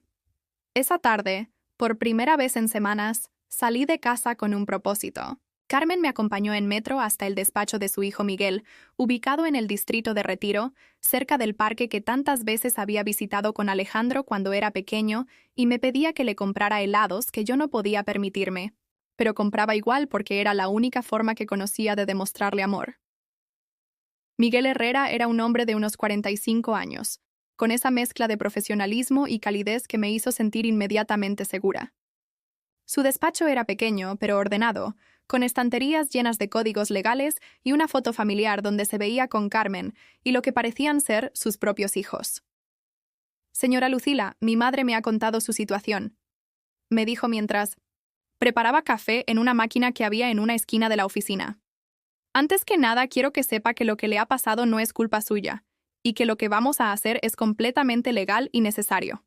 Esa tarde, por primera vez en semanas, salí de casa con un propósito. Carmen me acompañó en metro hasta el despacho de su hijo Miguel, ubicado en el distrito de Retiro, cerca del parque que tantas veces había visitado con Alejandro cuando era pequeño, y me pedía que le comprara helados que yo no podía permitirme. Pero compraba igual porque era la única forma que conocía de demostrarle amor. Miguel Herrera era un hombre de unos 45 años, con esa mezcla de profesionalismo y calidez que me hizo sentir inmediatamente segura. Su despacho era pequeño, pero ordenado, con estanterías llenas de códigos legales y una foto familiar donde se veía con Carmen y lo que parecían ser sus propios hijos. Señora Lucila, mi madre me ha contado su situación, me dijo mientras preparaba café en una máquina que había en una esquina de la oficina. Antes que nada, quiero que sepa que lo que le ha pasado no es culpa suya, y que lo que vamos a hacer es completamente legal y necesario.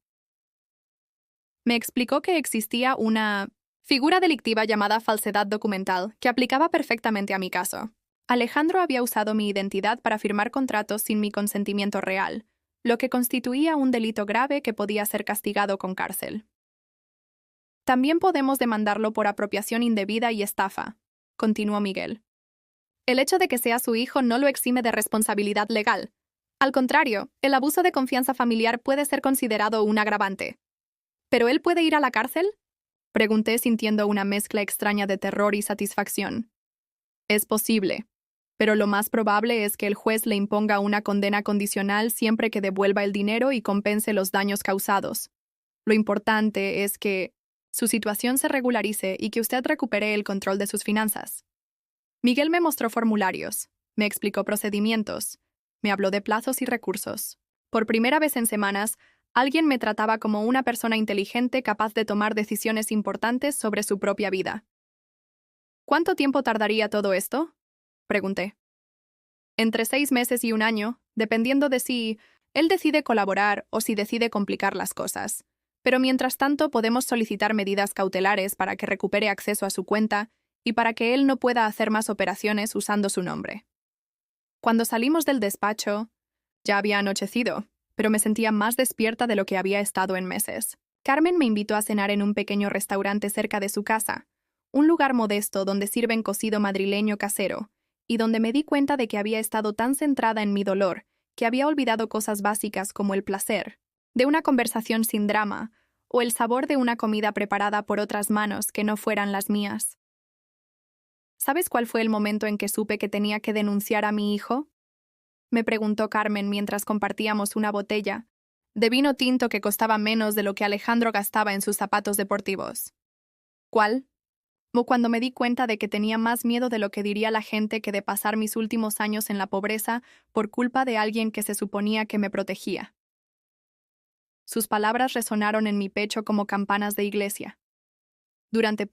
Me explicó que existía una figura delictiva llamada falsedad documental que aplicaba perfectamente a mi caso. Alejandro había usado mi identidad para firmar contratos sin mi consentimiento real, lo que constituía un delito grave que podía ser castigado con cárcel. También podemos demandarlo por apropiación indebida y estafa, continuó Miguel. El hecho de que sea su hijo no lo exime de responsabilidad legal. Al contrario, el abuso de confianza familiar puede ser considerado un agravante. ¿Pero él puede ir a la cárcel? Pregunté sintiendo una mezcla extraña de terror y satisfacción. Es posible, pero lo más probable es que el juez le imponga una condena condicional siempre que devuelva el dinero y compense los daños causados. Lo importante es que su situación se regularice y que usted recupere el control de sus finanzas. Miguel me mostró formularios, me explicó procedimientos, me habló de plazos y recursos. Por primera vez en semanas, alguien me trataba como una persona inteligente capaz de tomar decisiones importantes sobre su propia vida. ¿Cuánto tiempo tardaría todo esto? Pregunté. Entre 6 meses y un año, dependiendo de si él decide colaborar o si decide complicar las cosas. Pero mientras tanto podemos solicitar medidas cautelares para que recupere acceso a su cuenta y para que él no pueda hacer más operaciones usando su nombre. Cuando salimos del despacho, ya había anochecido, pero me sentía más despierta de lo que había estado en meses. Carmen me invitó a cenar en un pequeño restaurante cerca de su casa, un lugar modesto donde sirven cocido madrileño casero, y donde me di cuenta de que había estado tan centrada en mi dolor que había olvidado cosas básicas como el placer de una conversación sin drama o el sabor de una comida preparada por otras manos que no fueran las mías. ¿Sabes cuál fue el momento en que supe que tenía que denunciar a mi hijo? Me preguntó Carmen mientras compartíamos una botella de vino tinto que costaba menos de lo que Alejandro gastaba en sus zapatos deportivos. ¿Cuál? O cuando me di cuenta de que tenía más miedo de lo que diría la gente que de pasar mis últimos años en la pobreza por culpa de alguien que se suponía que me protegía. Sus palabras resonaron en mi pecho como campanas de iglesia. Durante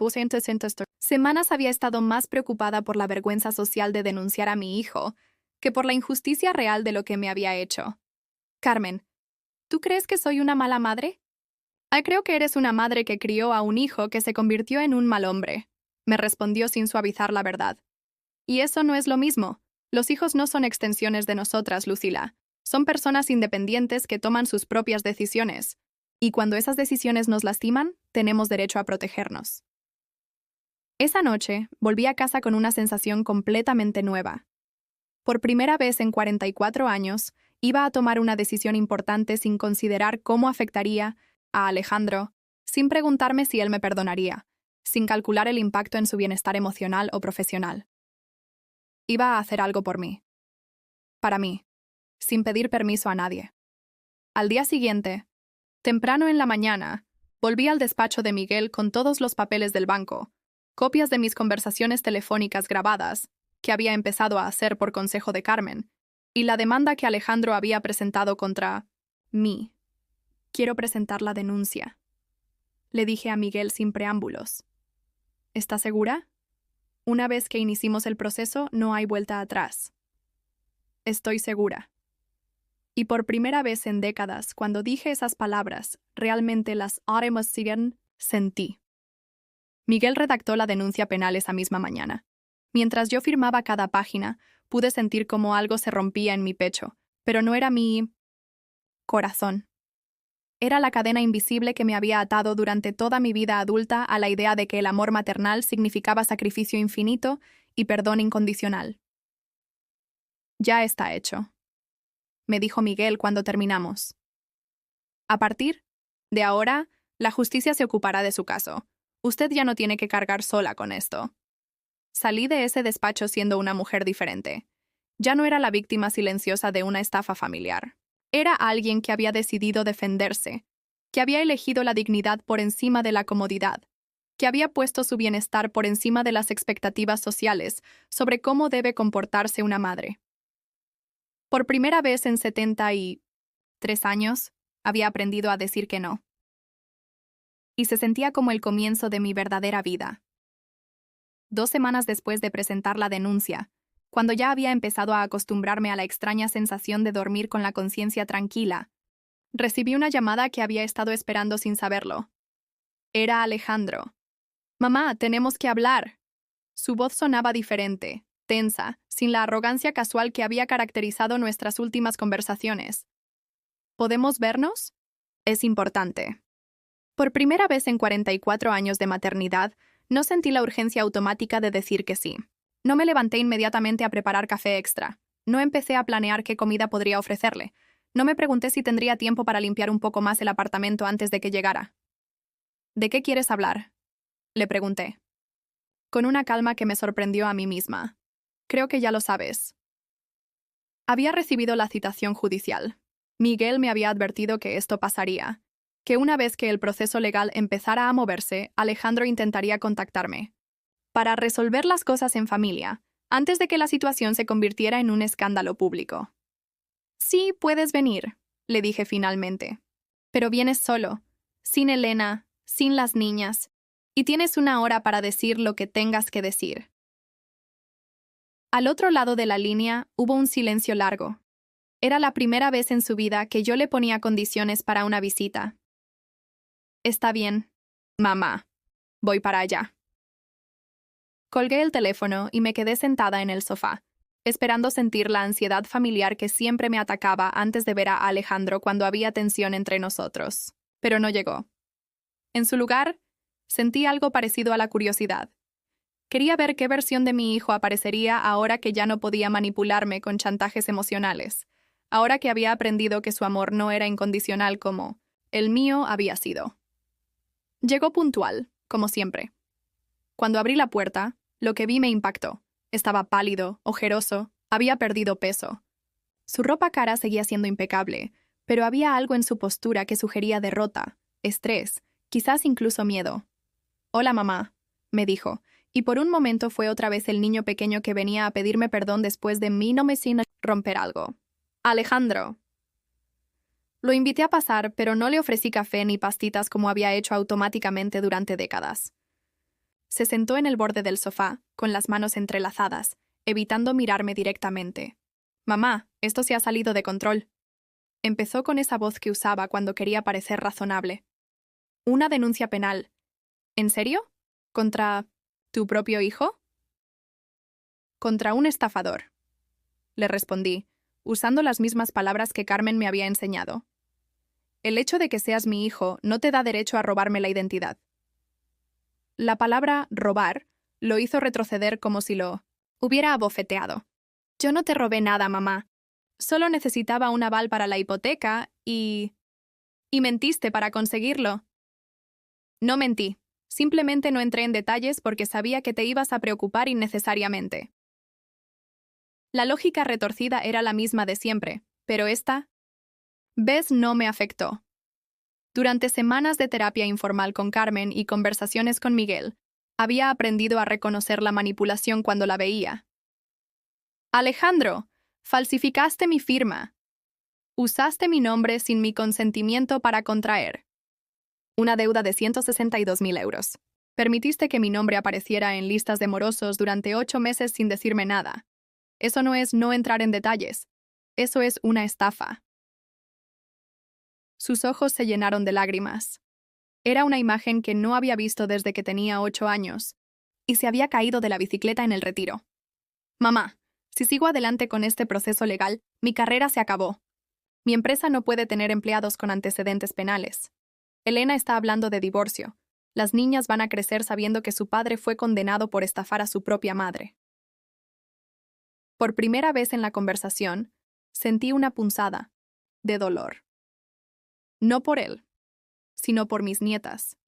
semanas había estado más preocupada por la vergüenza social de denunciar a mi hijo que por la injusticia real de lo que me había hecho. Carmen, ¿tú crees que soy una mala madre? Creo que eres una madre que crió a un hijo que se convirtió en un mal hombre, me respondió sin suavizar la verdad. Y eso no es lo mismo. Los hijos no son extensiones de nosotras, Lucila. Son personas independientes que toman sus propias decisiones. Y cuando esas decisiones nos lastiman, tenemos derecho a protegernos. Esa noche, volví a casa con una sensación completamente nueva. Por primera vez en 44 años, iba a tomar una decisión importante sin considerar cómo afectaría a Alejandro, sin preguntarme si él me perdonaría, sin calcular el impacto en su bienestar emocional o profesional. Iba a hacer algo por mí. Para mí, sin pedir permiso a nadie. Al día siguiente, temprano en la mañana, volví al despacho de Miguel con todos los papeles del banco, copias de mis conversaciones telefónicas grabadas, que había empezado a hacer por consejo de Carmen, y la demanda que Alejandro había presentado contra mí. Quiero presentar la denuncia, le dije a Miguel sin preámbulos. ¿Está segura? Una vez que iniciemos el proceso, no hay vuelta atrás. Estoy segura. Y por primera vez en décadas, cuando dije esas palabras, realmente las sentí. Miguel redactó la denuncia penal esa misma mañana. Mientras yo firmaba cada página, pude sentir como algo se rompía en mi pecho, pero no era mi corazón. Era la cadena invisible que me había atado durante toda mi vida adulta a la idea de que el amor maternal significaba sacrificio infinito y perdón incondicional. Ya está hecho, me dijo Miguel cuando terminamos. A partir de ahora, la justicia se ocupará de su caso. Usted ya no tiene que cargar sola con esto. Salí de ese despacho siendo una mujer diferente. Ya no era la víctima silenciosa de una estafa familiar. Era alguien que había decidido defenderse, que había elegido la dignidad por encima de la comodidad, que había puesto su bienestar por encima de las expectativas sociales sobre cómo debe comportarse una madre. Por primera vez en 73 años, había aprendido a decir que no. Y se sentía como el comienzo de mi verdadera vida. 2 semanas después de presentar la denuncia, cuando ya había empezado a acostumbrarme a la extraña sensación de dormir con la conciencia tranquila, recibí una llamada que había estado esperando sin saberlo. Era Alejandro. «Mamá, tenemos que hablar». Su voz sonaba diferente, tensa, sin la arrogancia casual que había caracterizado nuestras últimas conversaciones. ¿Podemos vernos? Es importante. Por primera vez en 44 años de maternidad, no sentí la urgencia automática de decir que sí. No me levanté inmediatamente a preparar café extra. No empecé a planear qué comida podría ofrecerle. No me pregunté si tendría tiempo para limpiar un poco más el apartamento antes de que llegara. ¿De qué quieres hablar?, le pregunté, con una calma que me sorprendió a mí misma. Creo que ya lo sabes. Había recibido la citación judicial. Miguel me había advertido que esto pasaría, que una vez que el proceso legal empezara a moverse, Alejandro intentaría contactarme para resolver las cosas en familia, antes de que la situación se convirtiera en un escándalo público. «Sí, puedes venir», le dije finalmente. «Pero vienes solo, sin Elena, sin las niñas, y tienes 1 hora para decir lo que tengas que decir». Al otro lado de la línea hubo un silencio largo. Era la primera vez en su vida que yo le ponía condiciones para una visita. «Está bien, mamá. Voy para allá». Colgué el teléfono y me quedé sentada en el sofá, esperando sentir la ansiedad familiar que siempre me atacaba antes de ver a Alejandro cuando había tensión entre nosotros. Pero no llegó. En su lugar, sentí algo parecido a la curiosidad. Quería ver qué versión de mi hijo aparecería ahora que ya no podía manipularme con chantajes emocionales, ahora que había aprendido que su amor no era incondicional como el mío había sido. Llegó puntual, como siempre. Cuando abrí la puerta, lo que vi me impactó. Estaba pálido, ojeroso, había perdido peso. Su ropa cara seguía siendo impecable, pero había algo en su postura que sugería derrota, estrés, quizás incluso miedo. «Hola, mamá», me dijo, y por un momento fue otra vez el niño pequeño que venía a pedirme perdón después de mí no me sin romper algo. «Alejandro». Lo invité a pasar, pero no le ofrecí café ni pastitas como había hecho automáticamente durante décadas. Se sentó en el borde del sofá, con las manos entrelazadas, evitando mirarme directamente. «Mamá, esto se ha salido de control». Empezó con esa voz que usaba cuando quería parecer razonable. «Una denuncia penal. ¿En serio? ¿Contra tu propio hijo?» «Contra un estafador», le respondí, usando las mismas palabras que Carmen me había enseñado. «El hecho de que seas mi hijo no te da derecho a robarme la identidad». La palabra robar lo hizo retroceder como si lo hubiera abofeteado. «Yo no te robé nada, mamá. Solo necesitaba un aval para la hipoteca y mentiste para conseguirlo». «No mentí. Simplemente no entré en detalles porque sabía que te ibas a preocupar innecesariamente». La lógica retorcida era la misma de siempre, pero esta vez no me afectó. Durante semanas de terapia informal con Carmen y conversaciones con Miguel, había aprendido a reconocer la manipulación cuando la veía. «Alejandro, falsificaste mi firma. Usaste mi nombre sin mi consentimiento para contraer una deuda de 162.000 euros. Permitiste que mi nombre apareciera en listas de morosos durante 8 meses sin decirme nada. Eso no es no entrar en detalles. Eso es una estafa». Sus ojos se llenaron de lágrimas. Era una imagen que no había visto desde que tenía 8 años, y se había caído de la bicicleta en el retiro. «Mamá, si sigo adelante con este proceso legal, mi carrera se acabó. Mi empresa no puede tener empleados con antecedentes penales. Elena está hablando de divorcio. Las niñas van a crecer sabiendo que su padre fue condenado por estafar a su propia madre». Por primera vez en la conversación, sentí una punzada de dolor. No por él, sino por mis nietas,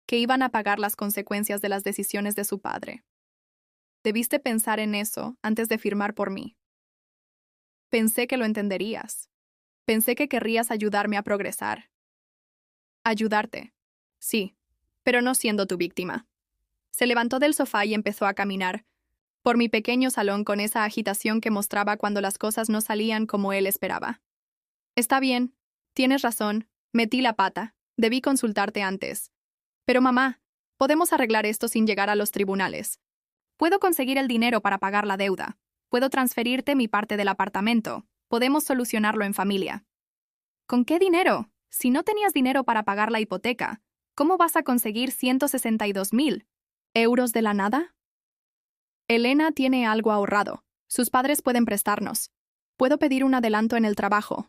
que iban a pagar las consecuencias de las decisiones de su padre. Debiste pensar en eso antes de firmar por mí. Pensé que lo entenderías. Pensé que querrías ayudarme a progresar. Ayudarte, sí, pero no siendo tu víctima. Se levantó del sofá y empezó a caminar por mi pequeño salón con esa agitación que mostraba cuando las cosas no salían como él esperaba. «Está bien, tienes razón. Metí la pata. Debí consultarte antes. Pero mamá, podemos arreglar esto sin llegar a los tribunales. Puedo conseguir el dinero para pagar la deuda. Puedo transferirte mi parte del apartamento. Podemos solucionarlo en familia. ¿Con qué dinero? Si no tenías dinero para pagar la hipoteca, ¿cómo vas a conseguir 162.000 euros de la nada? Elena tiene algo ahorrado. Sus padres pueden prestarnos. Puedo pedir un adelanto en el trabajo.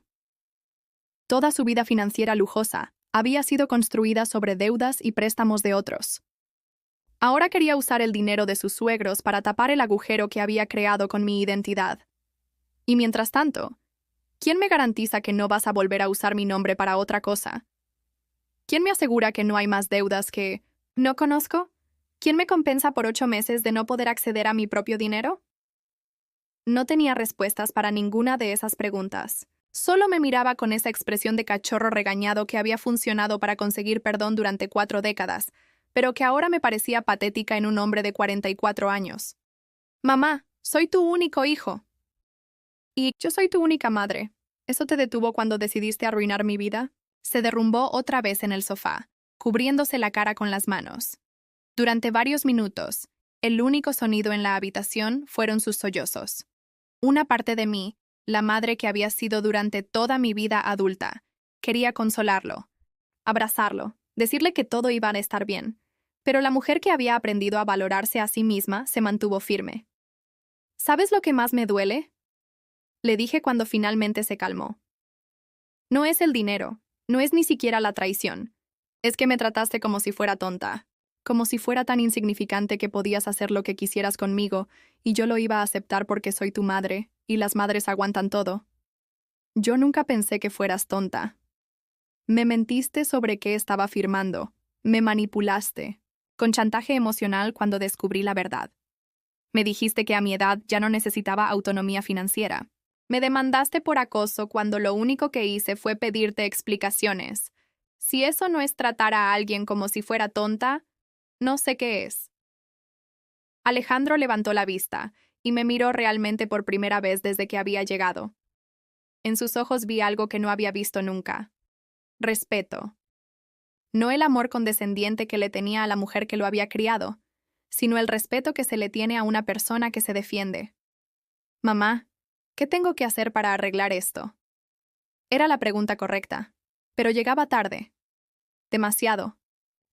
Toda su vida financiera lujosa había sido construida sobre deudas y préstamos de otros. Ahora quería usar el dinero de sus suegros para tapar el agujero que había creado con mi identidad. Y mientras tanto, ¿quién me garantiza que no vas a volver a usar mi nombre para otra cosa? ¿Quién me asegura que no hay más deudas que no conozco? ¿Quién me compensa por 8 meses de no poder acceder a mi propio dinero? No tenía respuestas para ninguna de esas preguntas. Solo me miraba con esa expresión de cachorro regañado que había funcionado para conseguir perdón durante 4 décadas, pero que ahora me parecía patética en un hombre de 44 años. Mamá, soy tu único hijo. Y yo soy tu única madre. ¿Eso te detuvo cuando decidiste arruinar mi vida? Se derrumbó otra vez en el sofá, cubriéndose la cara con las manos. Durante varios minutos, el único sonido en la habitación fueron sus sollozos. Una parte de mí, la madre que había sido durante toda mi vida adulta, quería consolarlo, abrazarlo, decirle que todo iba a estar bien, pero la mujer que había aprendido a valorarse a sí misma se mantuvo firme. ¿Sabes lo que más me duele?, le dije cuando finalmente se calmó. No es el dinero, no es ni siquiera la traición. Es que me trataste como si fuera tonta, como si fuera tan insignificante que podías hacer lo que quisieras conmigo y yo lo iba a aceptar porque soy tu madre, y las madres aguantan todo. Yo nunca pensé que fueras tonta. Me mentiste sobre qué estaba firmando, me manipulaste, con chantaje emocional cuando descubrí la verdad. Me dijiste que a mi edad ya no necesitaba autonomía financiera. Me demandaste por acoso cuando lo único que hice fue pedirte explicaciones. Si eso no es tratar a alguien como si fuera tonta, no sé qué es. Alejandro levantó la vista y me miró realmente por primera vez desde que había llegado. En sus ojos vi algo que no había visto nunca. Respeto. No el amor condescendiente que le tenía a la mujer que lo había criado, sino el respeto que se le tiene a una persona que se defiende. Mamá, ¿qué tengo que hacer para arreglar esto? Era la pregunta correcta, pero llegaba tarde. Demasiado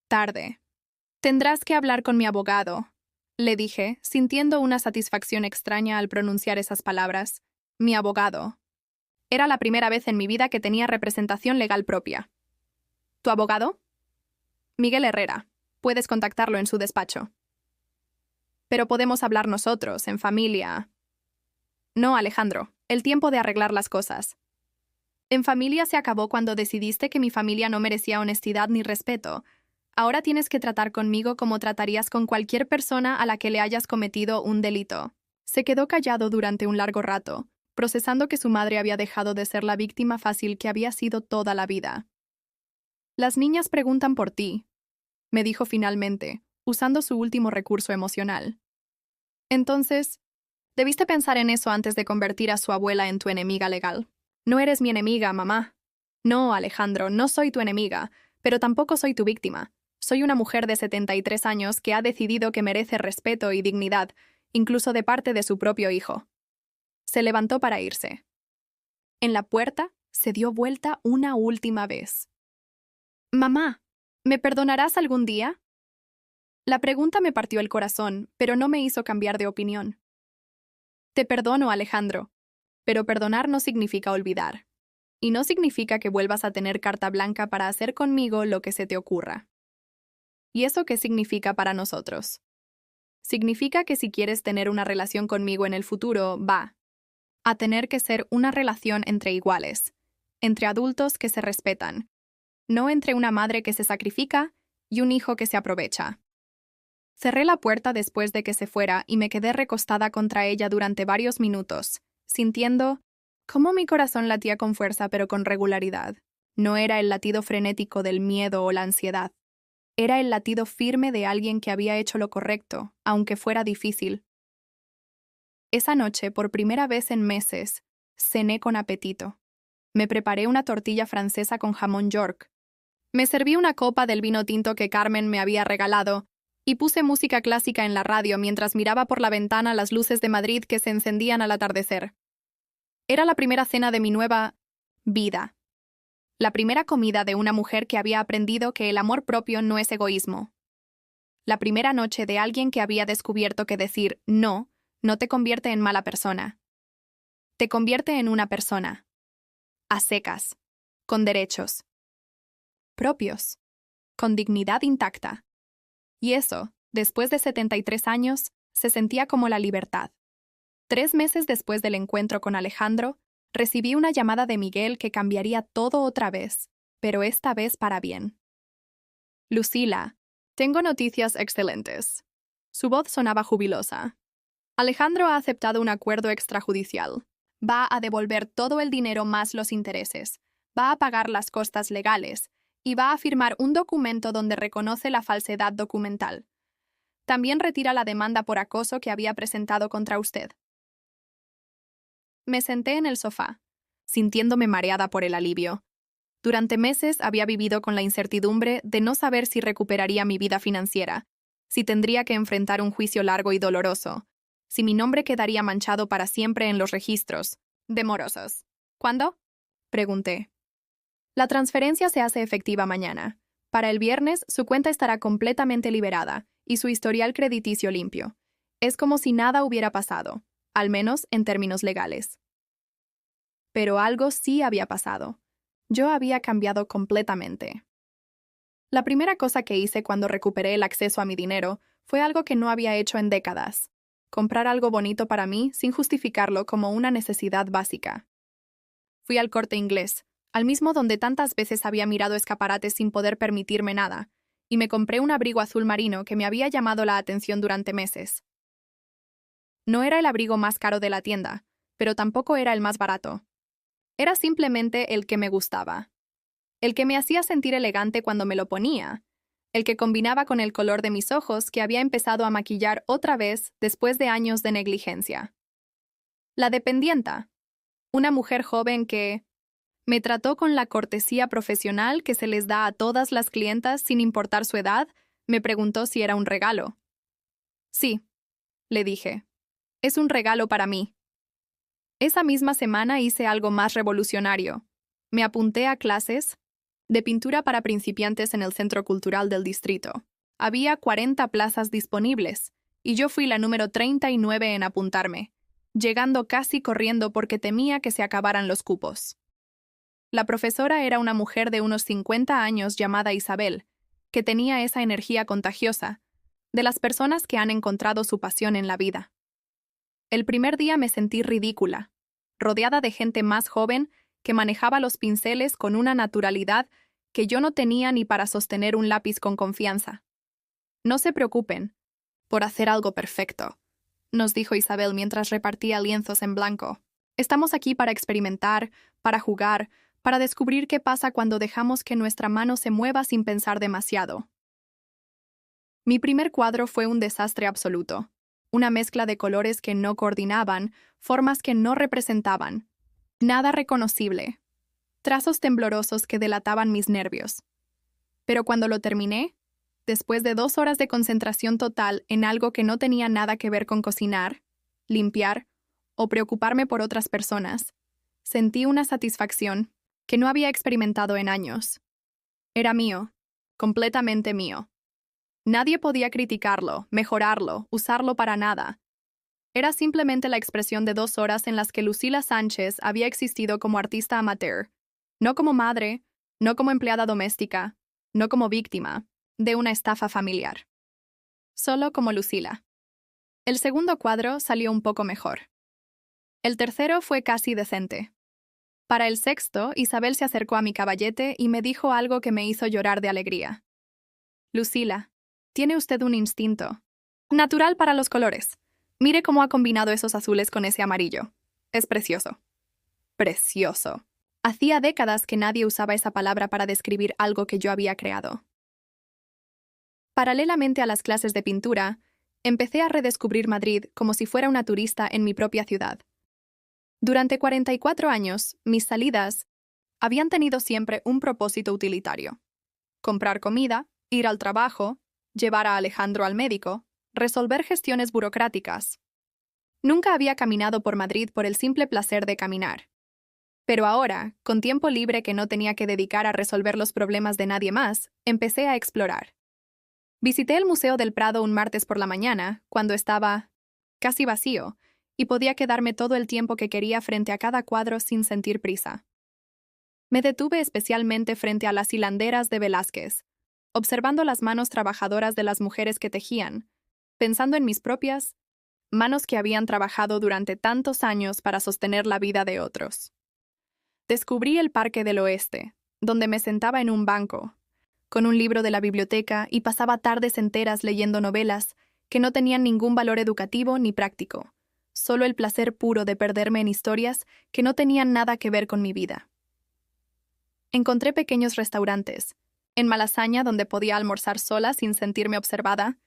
tarde. Tendrás que hablar con mi abogado, le dije, sintiendo una satisfacción extraña al pronunciar esas palabras. Mi abogado. Era la primera vez en mi vida que tenía representación legal propia. ¿Tu abogado? Miguel Herrera. Puedes contactarlo en su despacho. Pero podemos hablar nosotros, en familia. No, Alejandro, el tiempo de arreglar las cosas. En familia se acabó cuando decidiste que mi familia no merecía honestidad ni respeto. Ahora tienes que tratar conmigo como tratarías con cualquier persona a la que le hayas cometido un delito. Se quedó callado durante un largo rato, procesando que su madre había dejado de ser la víctima fácil que había sido toda la vida. Las niñas preguntan por ti, me dijo finalmente, usando su último recurso emocional. Entonces, debiste pensar en eso antes de convertir a su abuela en tu enemiga legal. No eres mi enemiga, mamá. No, Alejandro, no soy tu enemiga, pero tampoco soy tu víctima. Soy una mujer de 73 años que ha decidido que merece respeto y dignidad, incluso de parte de su propio hijo. Se levantó para irse. En la puerta, se dio vuelta una última vez. Mamá, ¿me perdonarás algún día? La pregunta me partió el corazón, pero no me hizo cambiar de opinión. Te perdono, Alejandro, pero perdonar no significa olvidar. Y no significa que vuelvas a tener carta blanca para hacer conmigo lo que se te ocurra. ¿Y eso qué significa para nosotros? Significa que si quieres tener una relación conmigo en el futuro, va a tener que ser una relación entre iguales, entre adultos que se respetan, no entre una madre que se sacrifica y un hijo que se aprovecha. Cerré la puerta después de que se fuera y me quedé recostada contra ella durante varios minutos, sintiendo cómo mi corazón latía con fuerza pero con regularidad. No era el latido frenético del miedo o la ansiedad. Era el latido firme de alguien que había hecho lo correcto, aunque fuera difícil. Esa noche, por primera vez en meses, cené con apetito. Me preparé una tortilla francesa con jamón York. Me serví una copa del vino tinto que Carmen me había regalado Y puse música clásica en la radio mientras miraba por la ventana las luces de Madrid que se encendían al atardecer. Era la primera cena de mi nueva vida. La primera comida de una mujer que había aprendido que el amor propio no es egoísmo. La primera noche de alguien que había descubierto que decir no te convierte en mala persona. Te convierte en una persona. A secas. Con derechos. Propios. Con dignidad intacta. Y eso, después de 73 años, se sentía como la libertad. 3 meses después del encuentro con Alejandro, recibí una llamada de Miguel que cambiaría todo otra vez, pero esta vez para bien. Lucila, tengo noticias excelentes. Su voz sonaba jubilosa. Alejandro ha aceptado un acuerdo extrajudicial. Va a devolver todo el dinero más los intereses. Va a pagar las costas legales y va a firmar un documento donde reconoce la falsedad documental. También retira la demanda por acoso que había presentado contra usted. Me senté en el sofá, sintiéndome mareada por el alivio. Durante meses había vivido con la incertidumbre de no saber si recuperaría mi vida financiera, si tendría que enfrentar un juicio largo y doloroso, si mi nombre quedaría manchado para siempre en los registros de morosos. ¿Cuándo? Pregunté. La transferencia se hace efectiva mañana. Para el viernes, su cuenta estará completamente liberada y su historial crediticio limpio. Es como si nada hubiera pasado, al menos en términos legales. Pero algo sí había pasado. Yo había cambiado completamente. La primera cosa que hice cuando recuperé el acceso a mi dinero fue algo que no había hecho en décadas: comprar algo bonito para mí sin justificarlo como una necesidad básica. Fui al Corte Inglés, al mismo donde tantas veces había mirado escaparates sin poder permitirme nada, y me compré un abrigo azul marino que me había llamado la atención durante meses. No era el abrigo más caro de la tienda, pero tampoco era el más barato. Era simplemente el que me gustaba. El que me hacía sentir elegante cuando me lo ponía. El que combinaba con el color de mis ojos que había empezado a maquillar otra vez después de años de negligencia. La dependienta. Una mujer joven que me trató con la cortesía profesional que se les da a todas las clientas sin importar su edad, me preguntó si era un regalo. Sí, le dije. Es un regalo para mí. Esa misma semana hice algo más revolucionario. Me apunté a clases de pintura para principiantes en el Centro Cultural del Distrito. Había 40 plazas disponibles, y yo fui la número 39 en apuntarme, llegando casi corriendo porque temía que se acabaran los cupos. La profesora era una mujer de unos 50 años llamada Isabel, que tenía esa energía contagiosa, de las personas que han encontrado su pasión en la vida. El primer día me sentí ridícula, rodeada de gente más joven que manejaba los pinceles con una naturalidad que yo no tenía ni para sostener un lápiz con confianza. No se preocupen por hacer algo perfecto, nos dijo Isabel mientras repartía lienzos en blanco. Estamos aquí para experimentar, para jugar, para descubrir qué pasa cuando dejamos que nuestra mano se mueva sin pensar demasiado. Mi primer cuadro fue un desastre absoluto. Una mezcla de colores que no coordinaban, formas que no representaban. Nada reconocible. Trazos temblorosos que delataban mis nervios. Pero cuando lo terminé, después de 2 horas de concentración total en algo que no tenía nada que ver con cocinar, limpiar o preocuparme por otras personas, sentí una satisfacción que no había experimentado en años. Era mío, completamente mío. Nadie podía criticarlo, mejorarlo, usarlo para nada. Era simplemente la expresión de 2 horas en las que Lucila Sánchez había existido como artista amateur, no como madre, no como empleada doméstica, no como víctima de una estafa familiar. Solo como Lucila. El segundo cuadro salió un poco mejor. El tercero fue casi decente. Para el sexto, Isabel se acercó a mi caballete y me dijo algo que me hizo llorar de alegría. Lucila, tiene usted un instinto natural para los colores. Mire cómo ha combinado esos azules con ese amarillo. Es precioso. Precioso. Hacía décadas que nadie usaba esa palabra para describir algo que yo había creado. Paralelamente a las clases de pintura, empecé a redescubrir Madrid como si fuera una turista en mi propia ciudad. Durante 44 años, mis salidas habían tenido siempre un propósito utilitario: comprar comida, ir al trabajo, llevar a Alejandro al médico, resolver gestiones burocráticas. Nunca había caminado por Madrid por el simple placer de caminar. Pero ahora, con tiempo libre que no tenía que dedicar a resolver los problemas de nadie más, empecé a explorar. Visité el Museo del Prado un martes por la mañana, cuando estaba casi vacío, y podía quedarme todo el tiempo que quería frente a cada cuadro sin sentir prisa. Me detuve especialmente frente a las hilanderas de Velázquez, observando las manos trabajadoras de las mujeres que tejían, pensando en mis propias manos que habían trabajado durante tantos años para sostener la vida de otros. Descubrí el Parque del Oeste, donde me sentaba en un banco, con un libro de la biblioteca y pasaba tardes enteras leyendo novelas que no tenían ningún valor educativo ni práctico, solo el placer puro de perderme en historias que no tenían nada que ver con mi vida. Encontré pequeños restaurantes, en Malasaña donde podía almorzar sola sin sentirme observada,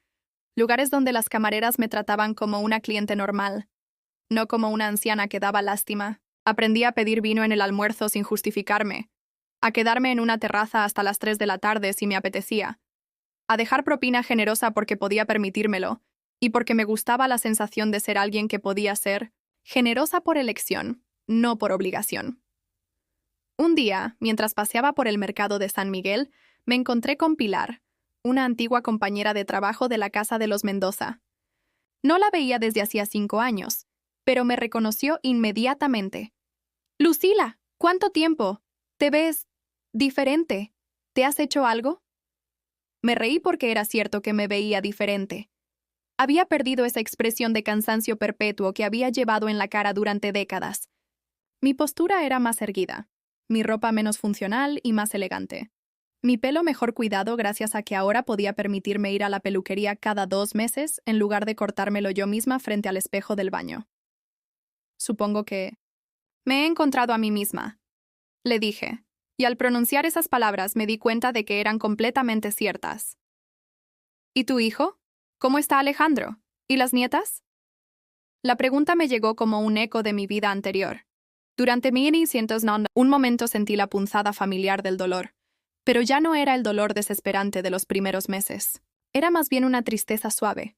lugares donde las camareras me trataban como una cliente normal, no como una anciana que daba lástima. Aprendí a pedir vino en el almuerzo sin justificarme, a quedarme en una terraza hasta las 3 de la tarde si me apetecía, a dejar propina generosa porque podía permitírmelo y porque me gustaba la sensación de ser alguien que podía ser generosa por elección, no por obligación. Un día, mientras paseaba por el mercado de San Miguel, me encontré con Pilar, una antigua compañera de trabajo de la casa de los Mendoza. No la veía desde hacía 5 años, pero me reconoció inmediatamente. «Lucila, ¿cuánto tiempo? Te ves diferente. ¿Te has hecho algo?» Me reí porque era cierto que me veía diferente. Había perdido esa expresión de cansancio perpetuo que había llevado en la cara durante décadas. Mi postura era más erguida, mi ropa menos funcional y más elegante. Mi pelo mejor cuidado gracias a que ahora podía permitirme ir a la peluquería cada 2 meses en lugar de cortármelo yo misma frente al espejo del baño. Supongo que me he encontrado a mí misma, le dije, y al pronunciar esas palabras me di cuenta de que eran completamente ciertas. ¿Y tu hijo? ¿Cómo está Alejandro? ¿Y las nietas? La pregunta me llegó como un eco de mi vida anterior. Durante 1990, un momento sentí la punzada familiar del dolor, pero ya no era el dolor desesperante de los primeros meses. Era más bien una tristeza suave,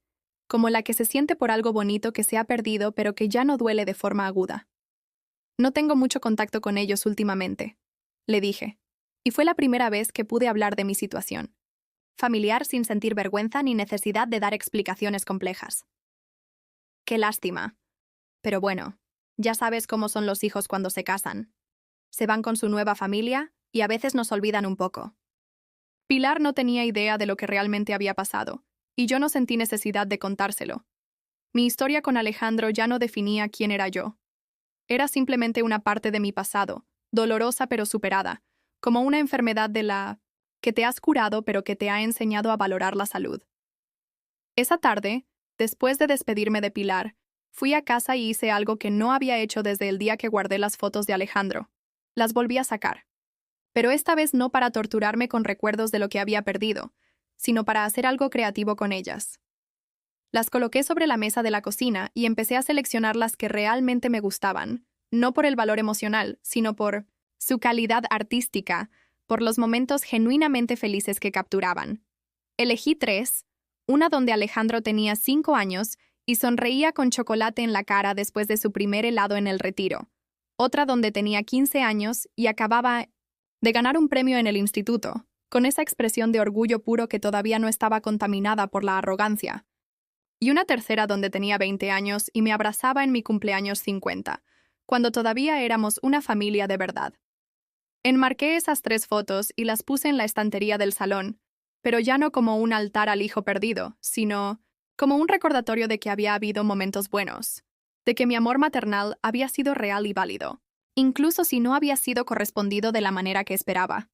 como la que se siente por algo bonito que se ha perdido pero que ya no duele de forma aguda. No tengo mucho contacto con ellos últimamente, le dije, y fue la primera vez que pude hablar de mi situación. Familiar sin sentir vergüenza ni necesidad de dar explicaciones complejas. Qué lástima. Pero bueno, ya sabes cómo son los hijos cuando se casan. Se van con su nueva familia y a veces nos olvidan un poco. Pilar no tenía idea de lo que realmente había pasado, y yo no sentí necesidad de contárselo. Mi historia con Alejandro ya no definía quién era yo. Era simplemente una parte de mi pasado, dolorosa pero superada, como una enfermedad de la que te has curado pero que te ha enseñado a valorar la salud. Esa tarde, después de despedirme de Pilar, fui a casa y hice algo que no había hecho desde el día que guardé las fotos de Alejandro. Las volví a sacar. Pero esta vez no para torturarme con recuerdos de lo que había perdido, sino para hacer algo creativo con ellas. Las coloqué sobre la mesa de la cocina y empecé a seleccionar las que realmente me gustaban, no por el valor emocional, sino por su calidad artística, por los momentos genuinamente felices que capturaban. Elegí 3, una donde Alejandro tenía 5 años y sonreía con chocolate en la cara después de su primer helado en el Retiro, otra donde tenía 15 años y acababa de ganar un premio en el instituto, con esa expresión de orgullo puro que todavía no estaba contaminada por la arrogancia, y una tercera donde tenía 20 años y me abrazaba en mi cumpleaños 50, cuando todavía éramos una familia de verdad. Enmarqué esas 3 fotos y las puse en la estantería del salón, pero ya no como un altar al hijo perdido, sino como un recordatorio de que había habido momentos buenos, de que mi amor maternal había sido real y válido, incluso si no había sido correspondido de la manera que esperaba.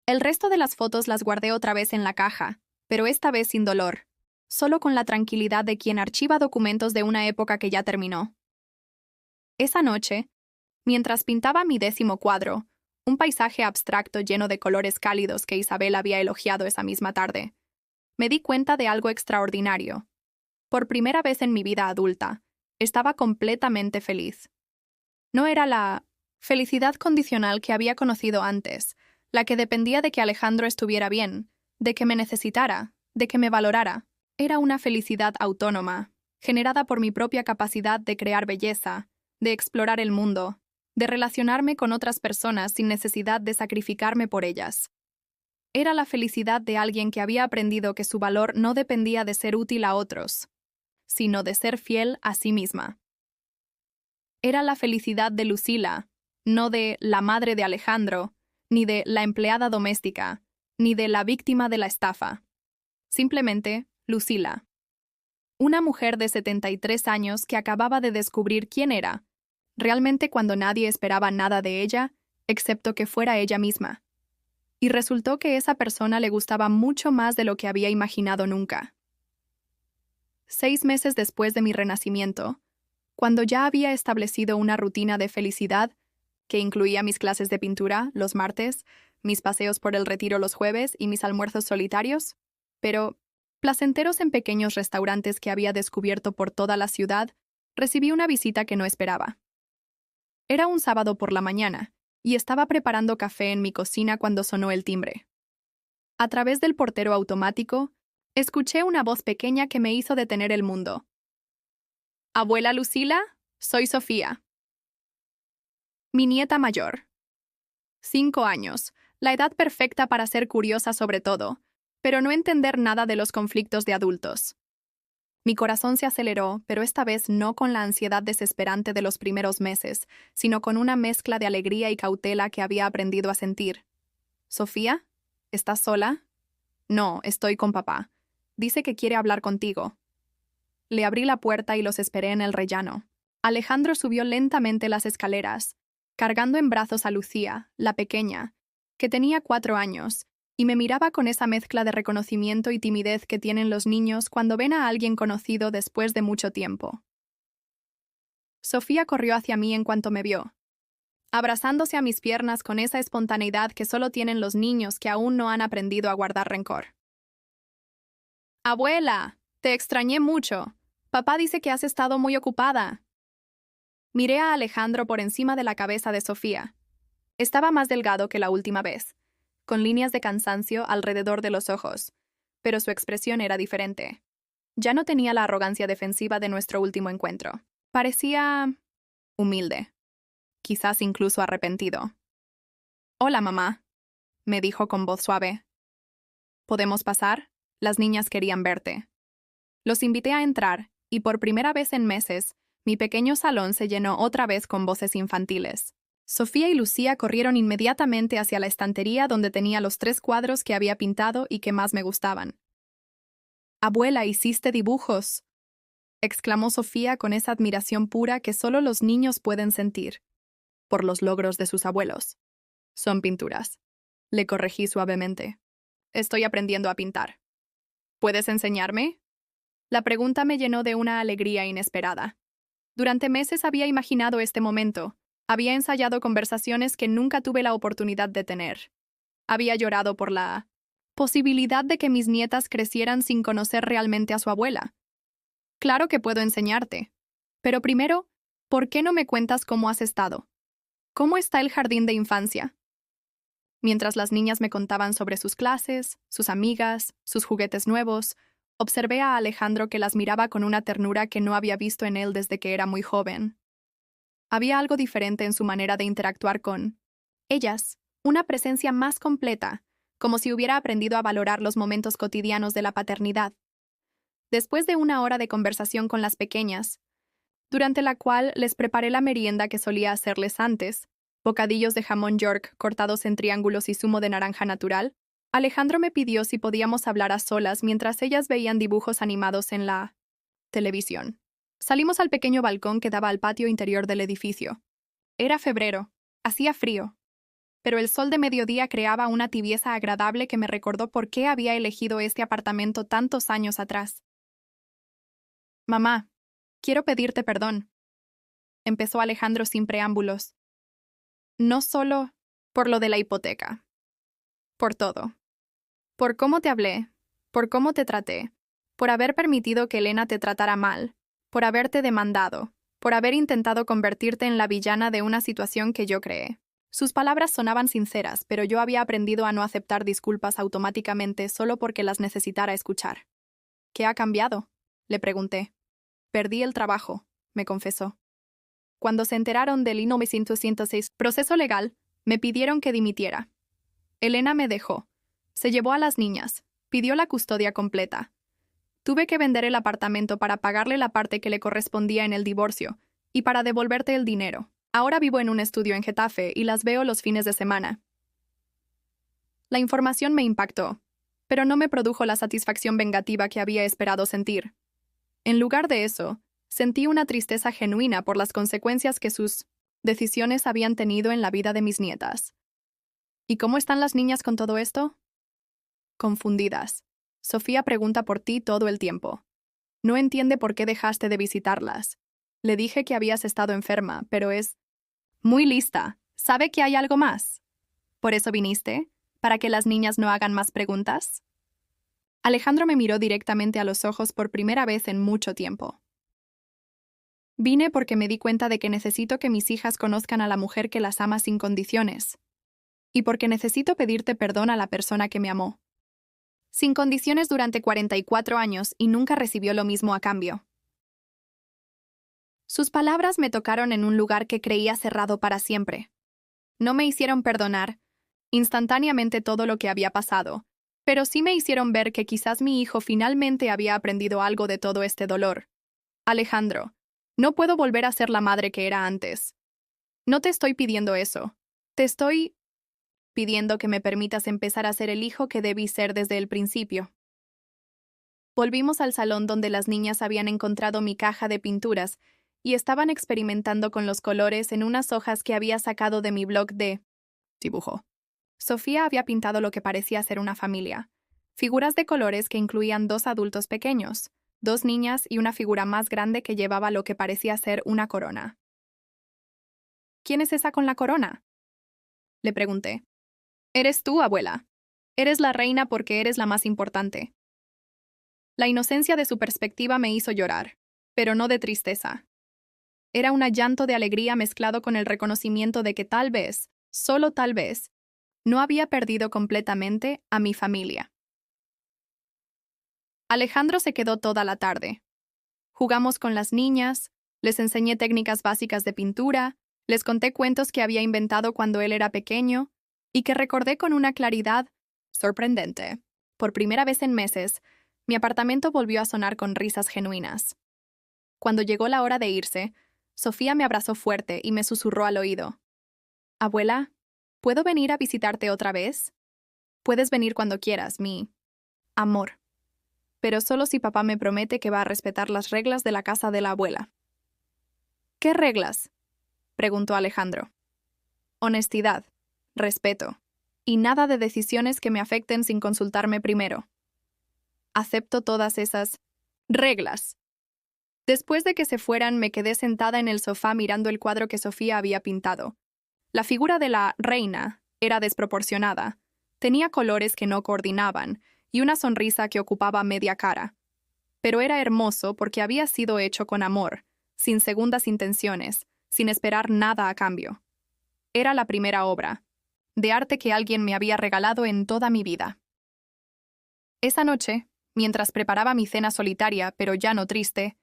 El resto de las fotos las guardé otra vez en la caja, pero esta vez sin dolor, solo con la tranquilidad de quien archiva documentos de una época que ya terminó. Esa noche, mientras pintaba mi 10º cuadro, un paisaje abstracto lleno de colores cálidos que Isabel había elogiado esa misma tarde, me di cuenta de algo extraordinario. Por primera vez en mi vida adulta, estaba completamente feliz. No era la felicidad condicional que había conocido antes, la que dependía de que Alejandro estuviera bien, de que me necesitara, de que me valorara. Era una felicidad autónoma, generada por mi propia capacidad de crear belleza, de explorar el mundo, de relacionarme con otras personas sin necesidad de sacrificarme por ellas. Era la felicidad de alguien que había aprendido que su valor no dependía de ser útil a otros, sino de ser fiel a sí misma. Era la felicidad de Lucila, no de la madre de Alejandro, ni de la empleada doméstica, ni de la víctima de la estafa. Simplemente, Lucila. Una mujer de 73 años que acababa de descubrir quién era, realmente cuando nadie esperaba nada de ella, excepto que fuera ella misma. Y resultó que esa persona le gustaba mucho más de lo que había imaginado nunca. 6 meses después de mi renacimiento, cuando ya había establecido una rutina de felicidad, que incluía mis clases de pintura los martes, mis paseos por el retiro los jueves y mis almuerzos solitarios, pero placenteros en pequeños restaurantes que había descubierto por toda la ciudad, recibí una visita que no esperaba. Era un sábado por la mañana, y estaba preparando café en mi cocina cuando sonó el timbre. A través del portero automático, escuché una voz pequeña que me hizo detener el mundo. «Abuela Lucila, soy Sofía. Mi nieta mayor. 5 años, la edad perfecta para ser curiosa sobre todo, pero no entender nada de los conflictos de adultos. Mi corazón se aceleró, pero esta vez no con la ansiedad desesperante de los primeros meses, sino con una mezcla de alegría y cautela que había aprendido a sentir. «¿Sofía? ¿Estás sola?» «No, estoy con papá. Dice que quiere hablar contigo». Le abrí la puerta y los esperé en el rellano. Alejandro subió lentamente las escaleras, cargando en brazos a Lucía, la pequeña, que tenía 4 años, y me miraba con esa mezcla de reconocimiento y timidez que tienen los niños cuando ven a alguien conocido después de mucho tiempo. Sofía corrió hacia mí en cuanto me vio, abrazándose a mis piernas con esa espontaneidad que solo tienen los niños que aún no han aprendido a guardar rencor. «Abuela, te extrañé mucho. Papá dice que has estado muy ocupada». Miré a Alejandro por encima de la cabeza de Sofía. Estaba más delgado que la última vez, con líneas de cansancio alrededor de los ojos, pero su expresión era diferente. Ya no tenía la arrogancia defensiva de nuestro último encuentro. Parecía humilde, quizás incluso arrepentido. «Hola, mamá», me dijo con voz suave. «¿Podemos pasar? Las niñas querían verte». Los invité a entrar, y por primera vez en meses, mi pequeño salón se llenó otra vez con voces infantiles. Sofía y Lucía corrieron inmediatamente hacia la estantería donde tenía los 3 cuadros que había pintado y que más me gustaban. «Abuela, hiciste dibujos», exclamó Sofía con esa admiración pura que solo los niños pueden sentir, por los logros de sus abuelos. «Son pinturas», le corregí suavemente. «Estoy aprendiendo a pintar». «¿Puedes enseñarme?». La pregunta me llenó de una alegría inesperada. Durante meses había imaginado este momento. Había ensayado conversaciones que nunca tuve la oportunidad de tener. Había llorado por la posibilidad de que mis nietas crecieran sin conocer realmente a su abuela. «Claro que puedo enseñarte. Pero primero, ¿por qué no me cuentas cómo has estado? ¿Cómo está el jardín de infancia?». Mientras las niñas me contaban sobre sus clases, sus amigas, sus juguetes nuevos, observé a Alejandro que las miraba con una ternura que no había visto en él desde que era muy joven. Había algo diferente en su manera de interactuar con ellas, una presencia más completa, como si hubiera aprendido a valorar los momentos cotidianos de la paternidad. Después de una hora de conversación con las pequeñas, durante la cual les preparé la merienda que solía hacerles antes, bocadillos de jamón York cortados en triángulos y zumo de naranja natural, Alejandro me pidió si podíamos hablar a solas mientras ellas veían dibujos animados en la televisión. Salimos al pequeño balcón que daba al patio interior del edificio. Era febrero, hacía frío, pero el sol de mediodía creaba una tibieza agradable que me recordó por qué había elegido este apartamento tantos años atrás. «Mamá, quiero pedirte perdón», empezó Alejandro sin preámbulos. «No solo por lo de la hipoteca. Por todo. Por cómo te hablé, por cómo te traté, por haber permitido que Elena te tratara mal, por haberte demandado, por haber intentado convertirte en la villana de una situación que yo creé. Sus palabras sonaban sinceras, pero yo había aprendido a no aceptar disculpas automáticamente solo porque las necesitara escuchar. ¿Qué ha cambiado?, le pregunté. Perdí el trabajo, me confesó. Cuando se enteraron del I-906 proceso legal, me pidieron que dimitiera. Elena me dejó. Se llevó a las niñas. Pidió la custodia completa. Tuve que vender el apartamento para pagarle la parte que le correspondía en el divorcio y para devolverte el dinero. Ahora vivo en un estudio en Getafe y las veo los fines de semana. La información me impactó, pero no me produjo la satisfacción vengativa que había esperado sentir. En lugar de eso, sentí una tristeza genuina por las consecuencias que sus decisiones habían tenido en la vida de mis nietas. ¿Y cómo están las niñas con todo esto? Confundidas. Sofía pregunta por ti todo el tiempo. No entiende por qué dejaste de visitarlas. Le dije que habías estado enferma, pero es muy lista. ¿Sabe que hay algo más? ¿Por eso viniste? ¿Para que las niñas no hagan más preguntas? Alejandro me miró directamente a los ojos por primera vez en mucho tiempo. Vine porque me di cuenta de que necesito que mis hijas conozcan a la mujer que las ama sin condiciones. Y porque necesito pedirte perdón a la persona que me amó. Sin condiciones durante 44 años y nunca recibió lo mismo a cambio. Sus palabras me tocaron en un lugar que creía cerrado para siempre. No me hicieron perdonar instantáneamente todo lo que había pasado, pero sí me hicieron ver que quizás mi hijo finalmente había aprendido algo de todo este dolor. Alejandro, no puedo volver a ser la madre que era antes. No te estoy pidiendo eso. Te estoy pidiendo que me permitas empezar a ser el hijo que debí ser desde el principio. Volvimos al salón donde las niñas habían encontrado mi caja de pinturas y estaban experimentando con los colores en unas hojas que había sacado de mi blog de dibujo. Sofía había pintado lo que parecía ser una familia. Figuras de colores que incluían 2 adultos pequeños, 2 niñas y una figura más grande que llevaba lo que parecía ser una corona. ¿Quién es esa con la corona?, le pregunté. Eres tú, abuela. Eres la reina porque eres la más importante. La inocencia de su perspectiva me hizo llorar, pero no de tristeza. Era un llanto de alegría mezclado con el reconocimiento de que tal vez, solo tal vez, no había perdido completamente a mi familia. Alejandro se quedó toda la tarde. Jugamos con las niñas, les enseñé técnicas básicas de pintura, les conté cuentos que había inventado cuando él era pequeño y que recordé con una claridad sorprendente. Por primera vez en meses, mi apartamento volvió a sonar con risas genuinas. Cuando llegó la hora de irse, Sofía me abrazó fuerte y me susurró al oído. Abuela, ¿puedo venir a visitarte otra vez? Puedes venir cuando quieras, mi amor. Pero solo si papá me promete que va a respetar las reglas de la casa de la abuela. ¿Qué reglas?, preguntó Alejandro. Honestidad, respeto, y nada de decisiones que me afecten sin consultarme primero. Acepto todas esas reglas. Después de que se fueran, me quedé sentada en el sofá mirando el cuadro que Sofía había pintado. La figura de la reina era desproporcionada, tenía colores que no coordinaban y una sonrisa que ocupaba media cara. Pero era hermoso porque había sido hecho con amor, sin segundas intenciones, sin esperar nada a cambio. Era la primera obra de arte que alguien me había regalado en toda mi vida. Esa noche, mientras preparaba mi cena solitaria, pero ya no triste,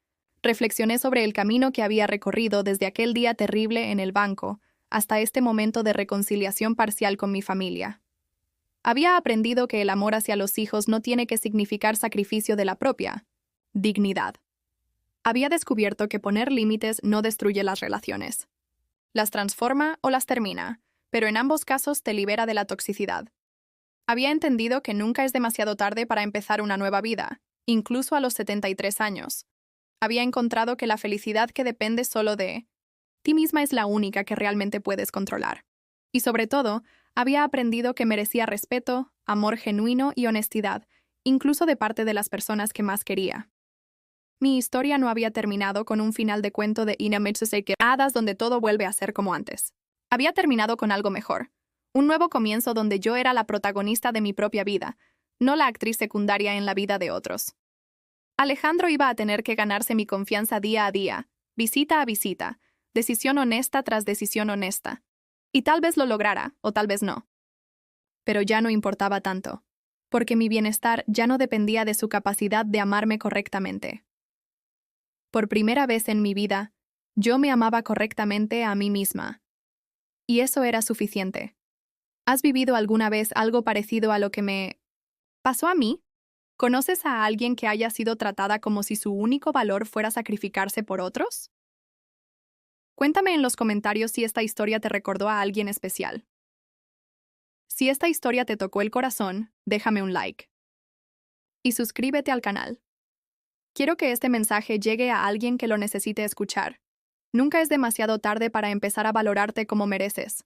reflexioné sobre el camino que había recorrido desde aquel día terrible en el banco hasta este momento de reconciliación parcial con mi familia. Había aprendido que el amor hacia los hijos no tiene que significar sacrificio de la propia dignidad. Había descubierto que poner límites no destruye las relaciones. Las transforma o las termina, pero en ambos casos te libera de la toxicidad. Había entendido que nunca es demasiado tarde para empezar una nueva vida, incluso a los 73 años. Había encontrado que la felicidad que depende solo de ti misma es la única que realmente puedes controlar. Y sobre todo, había aprendido que merecía respeto, amor genuino y honestidad, incluso de parte de las personas que más quería. Mi historia no había terminado con un final de cuento de I-906 hadas donde todo vuelve a ser como antes. Había terminado con algo mejor. Un nuevo comienzo donde yo era la protagonista de mi propia vida, no la actriz secundaria en la vida de otros. Alejandro iba a tener que ganarse mi confianza día a día, visita a visita, decisión honesta tras decisión honesta. Y tal vez lo lograra, o tal vez no. Pero ya no importaba tanto, porque mi bienestar ya no dependía de su capacidad de amarme correctamente. Por primera vez en mi vida, yo me amaba correctamente a mí misma. Y eso era suficiente. ¿Has vivido alguna vez algo parecido a lo que me pasó a mí? ¿Conoces a alguien que haya sido tratada como si su único valor fuera sacrificarse por otros? Cuéntame en los comentarios si esta historia te recordó a alguien especial. Si esta historia te tocó el corazón, déjame un like. Y suscríbete al canal. Quiero que este mensaje llegue a alguien que lo necesite escuchar. Nunca es demasiado tarde para empezar a valorarte como mereces.